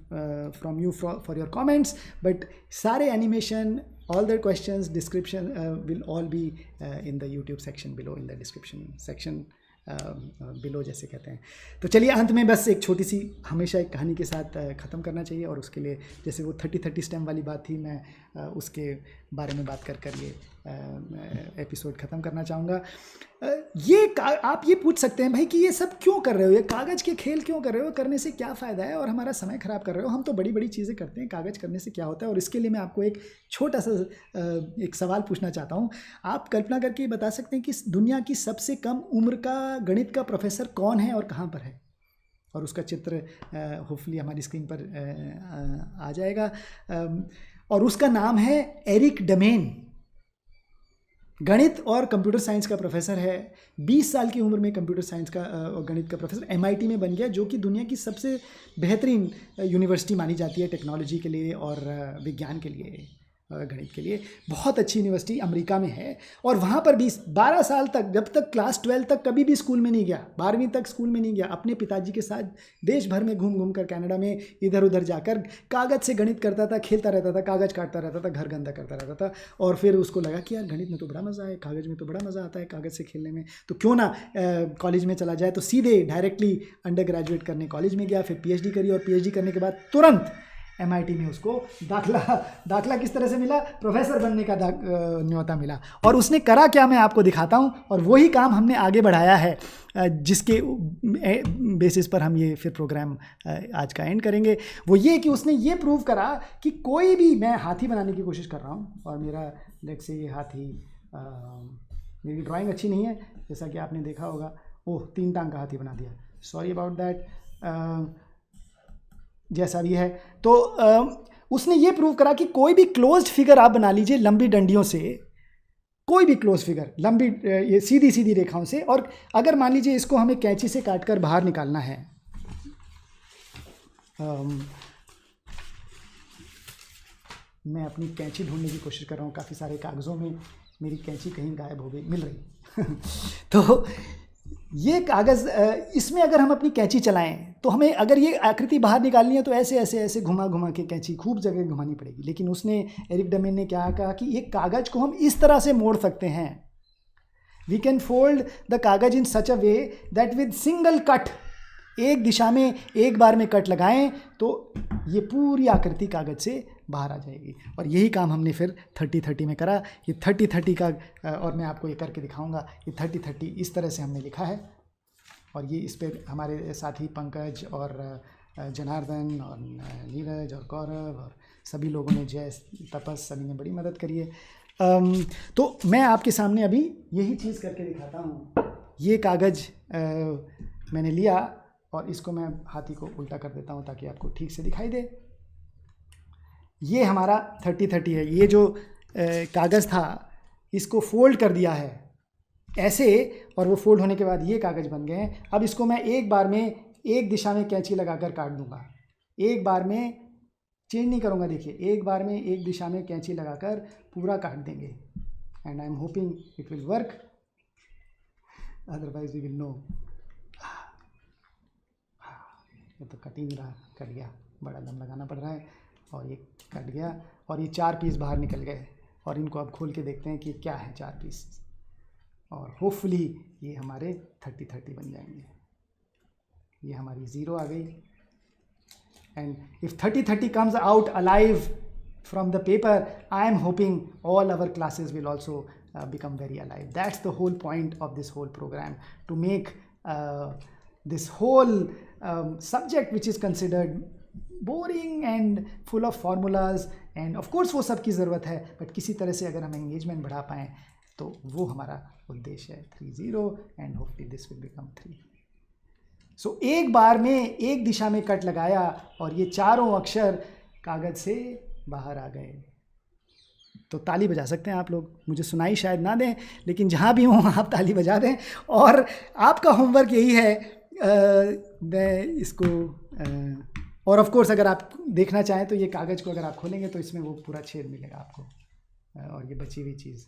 Speaker 1: from you for your comments, but सारे animation, all the questions description will all be in the YouTube section below, in the description section below जैसे कहते हैं। तो चलिए अंत में बस एक छोटी सी हमेशा एक कहानी के साथ ख़त्म करना चाहिए, और उसके लिए जैसे वो 30-30 स्टेम वाली बात थी, मैं उसके बारे में बात कर ये एपिसोड ख़त्म करना चाहूँगा। आप ये पूछ सकते हैं भाई कि ये सब क्यों कर रहे हो, ये कागज़ के खेल क्यों कर रहे हो, करने से क्या फ़ायदा है और हमारा समय ख़राब कर रहे हो, हम तो बड़ी बड़ी चीज़ें करते हैं, कागज़ करने से क्या होता है। और इसके लिए मैं आपको एक छोटा सा एक सवाल पूछना चाहता हूँ। आप कल्पना करके बता सकते हैं कि दुनिया की सबसे कम उम्र का गणित का प्रोफेसर कौन है और कहाँ पर है? और उसका चित्र होपफुली हमारी स्क्रीन पर आ जाएगा, और उसका नाम है एरिक डमेन। गणित और कंप्यूटर साइंस का प्रोफेसर है, 20 साल की उम्र में कंप्यूटर साइंस का और गणित का प्रोफेसर MIT में बन गया, जो कि दुनिया की सबसे बेहतरीन यूनिवर्सिटी मानी जाती है टेक्नोलॉजी के लिए और विज्ञान के लिए, गणित के लिए। बहुत अच्छी यूनिवर्सिटी अमेरिका में है, और वहाँ पर भी 12 साल तक, जब तक क्लास 12 तक कभी भी स्कूल में नहीं गया, 12वीं तक स्कूल में नहीं गया, अपने पिताजी के साथ देश भर में घूम घूम कर, कनाडा में इधर उधर जाकर कागज़ से गणित करता था, खेलता रहता था, कागज़ काटता रहता था, घर गंदा करता रहता था। और फिर उसको लगा कि यार गणित में तो बड़ा मज़ा है, कागज़ में तो बड़ा मज़ा आता है कागज़ से खेलने में, तो क्यों ना कॉलेज में चला जाए। तो सीधे डायरेक्टली अंडर ग्रेजुएट करने कॉलेज में गया, फिर PhD करी, और PhD करने के बाद तुरंत MIT में उसको दाखला किस तरह से मिला, प्रोफेसर बनने का न्योता मिला। और उसने करा क्या, मैं आपको दिखाता हूँ, और वही काम हमने आगे बढ़ाया है, जिसके बेसिस पर हम ये फिर प्रोग्राम आज का एंड करेंगे। वो ये कि उसने ये प्रूव करा कि कोई भी, मैं हाथी बनाने की कोशिश कर रहा हूँ, और मेरा लेट से ये हाथी, मेरी ड्राइंग अच्छी नहीं है जैसा कि आपने देखा होगा। ओह, 3 टांग का हाथी बना दिया, सॉरी अबाउट दैट। जैसा भी है, तो उसने ये प्रूव करा कि कोई भी क्लोज्ड फिगर आप बना लीजिए लंबी डंडियों से, कोई भी क्लोज फिगर लंबी ये सीधी सीधी रेखाओं से, और अगर मान लीजिए इसको हमें कैंची से काटकर बाहर निकालना है, मैं अपनी कैंची ढूंढने की कोशिश कर रहा हूँ, काफ़ी सारे कागज़ों में मेरी कैंची कहीं गायब हो गई, मिल रही तो ये कागज़, इसमें अगर हम अपनी कैंची चलाएं तो हमें अगर ये आकृति बाहर निकालनी है तो ऐसे ऐसे ऐसे घुमा घुमा के कैंची खूब जगह घुमानी पड़ेगी। लेकिन उसने, एरिक डमेन ने क्या कहा कि ये कागज़ को हम इस तरह से मोड़ सकते हैं, वी कैन फोल्ड द कागज़ in such a way that with single cut, एक दिशा में एक बार में कट लगाएं तो ये पूरी आकृति कागज़ से बाहर आ जाएगी। और यही काम हमने फिर 30-30 में करा। ये 30-30 का, और मैं आपको ये करके दिखाऊंगा, ये 30-30 इस तरह से हमने लिखा है, और ये इस पर हमारे साथी पंकज और जनार्दन और नीरज और गौरव और सभी लोगों ने, जय, तपस, सभी ने बड़ी मदद करी है। तो मैं आपके सामने अभी यही चीज़ करके दिखाता हूँ। ये कागज़ मैंने लिया और इसको मैं हाथी को उल्टा कर देता हूँ ताकि आपको ठीक से दिखाई दे। ये हमारा 30-30 है। ये जो कागज़ था इसको फोल्ड कर दिया है ऐसे, और वो फोल्ड होने के बाद ये कागज़ बन गए हैं। अब इसको मैं एक बार में एक दिशा में कैंची लगाकर काट दूंगा, एक बार में चेंज नहीं करूंगा। देखिए, एक बार में एक दिशा में कैंची लगाकर पूरा काट देंगे, and I am hoping it will work, otherwise we will know. ये तो कट ही नहीं रहा, कट गया, बड़ा दम लगाना पड़ रहा है, और ये कट गया, और ये 4 पीस बाहर निकल गए। और इनको अब खोल के देखते हैं कि क्या है 4 पीस, और होपफुली ये हमारे 30-30 बन जाएंगे। ये हमारी 0 आ गई, and if 30-30 comes out alive from the paper, I am hoping all our classes will also become very alive. That's the whole point of this whole program, to make this whole subject which is considered boring and full of formulas, and of course वो सब की ज़रूरत है, but किसी तरह से अगर हम engagement बढ़ा पाएँ तो वो हमारा उद्देश्य है। 30 and hopefully this will become 3. So एक बार में एक दिशा में कट लगाया और ये चारों अक्षर कागज़ से बाहर आ गए। तो ताली बजा सकते हैं आप लोग, मुझे सुनाई शायद ना दें, लेकिन जहाँ भी हों आप ताली बजा दें। और आपका होमवर्क यही है, मैं इसको और ऑफ कोर्स अगर आप देखना चाहें तो ये कागज़ को अगर आप खोलेंगे तो इसमें वो पूरा छेद मिलेगा आपको, और ये बची हुई चीज़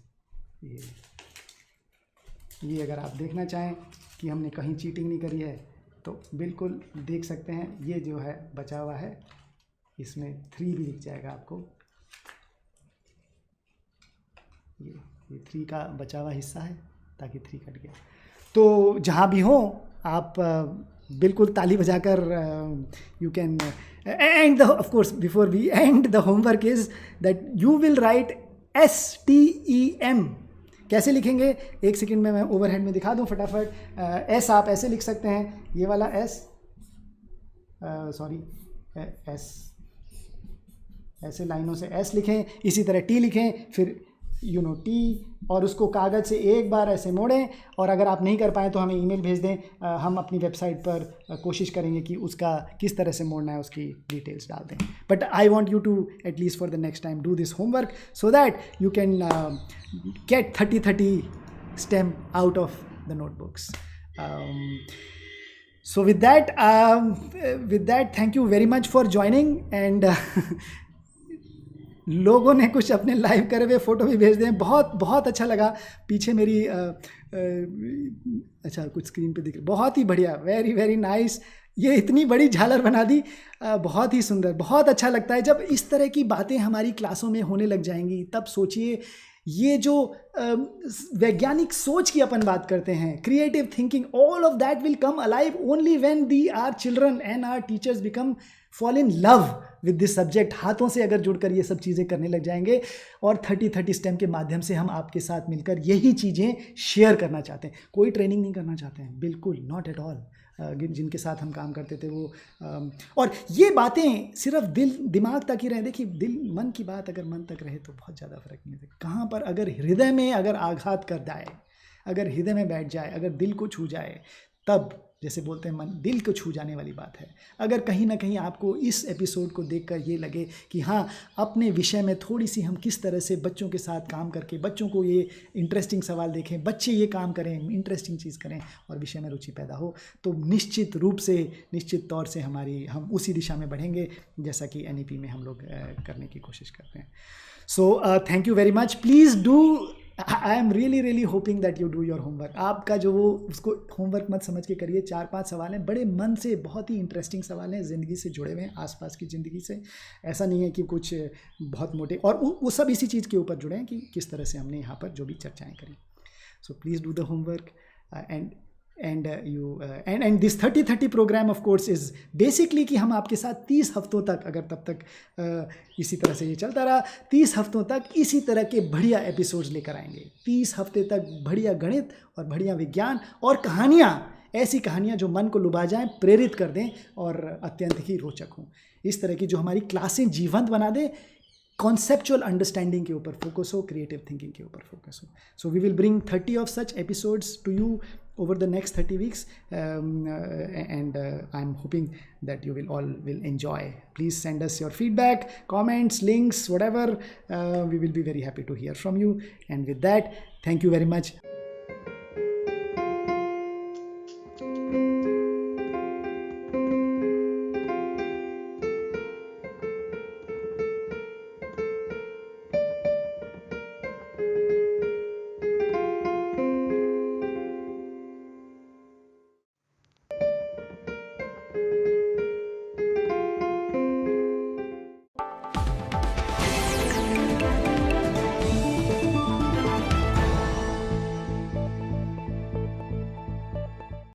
Speaker 1: ये अगर आप देखना चाहें कि हमने कहीं चीटिंग नहीं करी है तो बिल्कुल देख सकते हैं। ये जो है बचा हुआ है, इसमें 3 भी दिख जाएगा आपको। 3 का बचा हुआ हिस्सा है, ताकि 3 कट गया। तो जहाँ भी हो आप बिल्कुल ताली बजाकर you can and the of course before we end the homework is that you will write STEM। कैसे लिखेंगे, एक सेकंड में मैं ओवरहेड में दिखा दूं फटाफट। एस आप ऐसे लिख सकते हैं, ये वाला एस, सॉरी एस, ऐसे लाइनों से एस लिखें, इसी तरह टी लिखें, फिर टी, और उसको कागज़ से एक बार ऐसे मोड़ें, और अगर आप नहीं कर पाएँ तो हमें ईमेल भेज दें, हम अपनी वेबसाइट पर कोशिश करेंगे कि उसका किस तरह से मोड़ना है उसकी डिटेल्स डाल दें। But I want you to at least for the next time do this homework so that you can get 30 STEM out of the notebooks. So with that, thank you very much for joining, and लोगों ने कुछ अपने live करे हुए photo भी भेज दें, बहुत बहुत अच्छा लगा। पीछे मेरी अच्छा कुछ स्क्रीन पे दिख रहा, बहुत ही बढ़िया, वेरी वेरी नाइस। ये इतनी बड़ी झालर बना दी, बहुत ही सुंदर, बहुत अच्छा लगता है जब इस तरह की बातें हमारी क्लासों में होने लग जाएंगी। तब सोचिए, ये जो वैज्ञानिक सोच की अपन बात करते हैं, creative thinking, all of that will come alive only when our children and our teachers become fall in love with this subject. हाथों से अगर जुड़कर ये सब चीज़ें करने लग जाएंगे, और 30 STEM के माध्यम से हम आपके साथ मिलकर यही चीज़ें शेयर करना चाहते हैं। कोई ट्रेनिंग नहीं करना चाहते हैं, बिल्कुल नॉट एट ऑल। जिनके साथ हम काम करते थे वो और ये बातें सिर्फ दिल दिमाग तक ही रहे। देखिए, दिल मन की बात अगर मन तक रहे तो बहुत ज़्यादा फर्क नहीं है। कहाँ पर अगर हृदय में अगर आघात कर जाए, अगर हृदय में बैठ जाए, अगर दिल को छू जाए, तब जैसे बोलते हैं मन दिल को छू जाने वाली बात है। अगर कहीं ना कहीं आपको इस एपिसोड को देखकर ये लगे कि हाँ, अपने विषय में थोड़ी सी हम किस तरह से बच्चों के साथ काम करके बच्चों को ये इंटरेस्टिंग सवाल देखें, बच्चे ये काम करें, इंटरेस्टिंग चीज़ करें, और विषय में रुचि पैदा हो, तो निश्चित रूप से, निश्चित तौर से हम उसी दिशा में बढ़ेंगे जैसा कि NEP में हम लोग करने की कोशिश करते हैं। So thank you very much. Please do, I am really hoping that you do your homework. आपका जो वो उसको होमवर्क मत समझ के करिए। 4-5 सवाल हैं, बड़े मन से, बहुत ही इंटरेस्टिंग सवाल हैं, ज़िंदगी से जुड़े हुए हैं, आसपास की ज़िंदगी से। ऐसा नहीं है कि कुछ बहुत मोटे, और वो सब इसी चीज़ के ऊपर जुड़े हैं कि किस तरह से हमने यहाँ पर जो भी चर्चाएँ करी। So please do the homework and this 30-30 program of course is basically कि हम आपके साथ 30 हफ्तों तक, अगर तब तक इसी तरह से ये चलता रहा, 30 हफ्तों तक इसी तरह के बढ़िया एपिसोड्स लेकर आएंगे। 30 हफ्ते तक बढ़िया गणित और बढ़िया विज्ञान और कहानियाँ, ऐसी कहानियाँ जो मन को लुभा जाएं, प्रेरित कर दें और अत्यंत ही रोचक हों। इस तरह की जो हमारी क्लासें जीवंत बना दें, कॉन्सेप्चुअल अंडरस्टैंडिंग के ऊपर फोकस हो, क्रिएटिव थिंकिंग के ऊपर फोकस हो। So we will bring 30 of such episodes to you over the next 30 weeks, and I'm hoping that you will enjoy. Please send us your feedback, comments, links, whatever. We will be very happy to hear from you. And with that, thank you very much.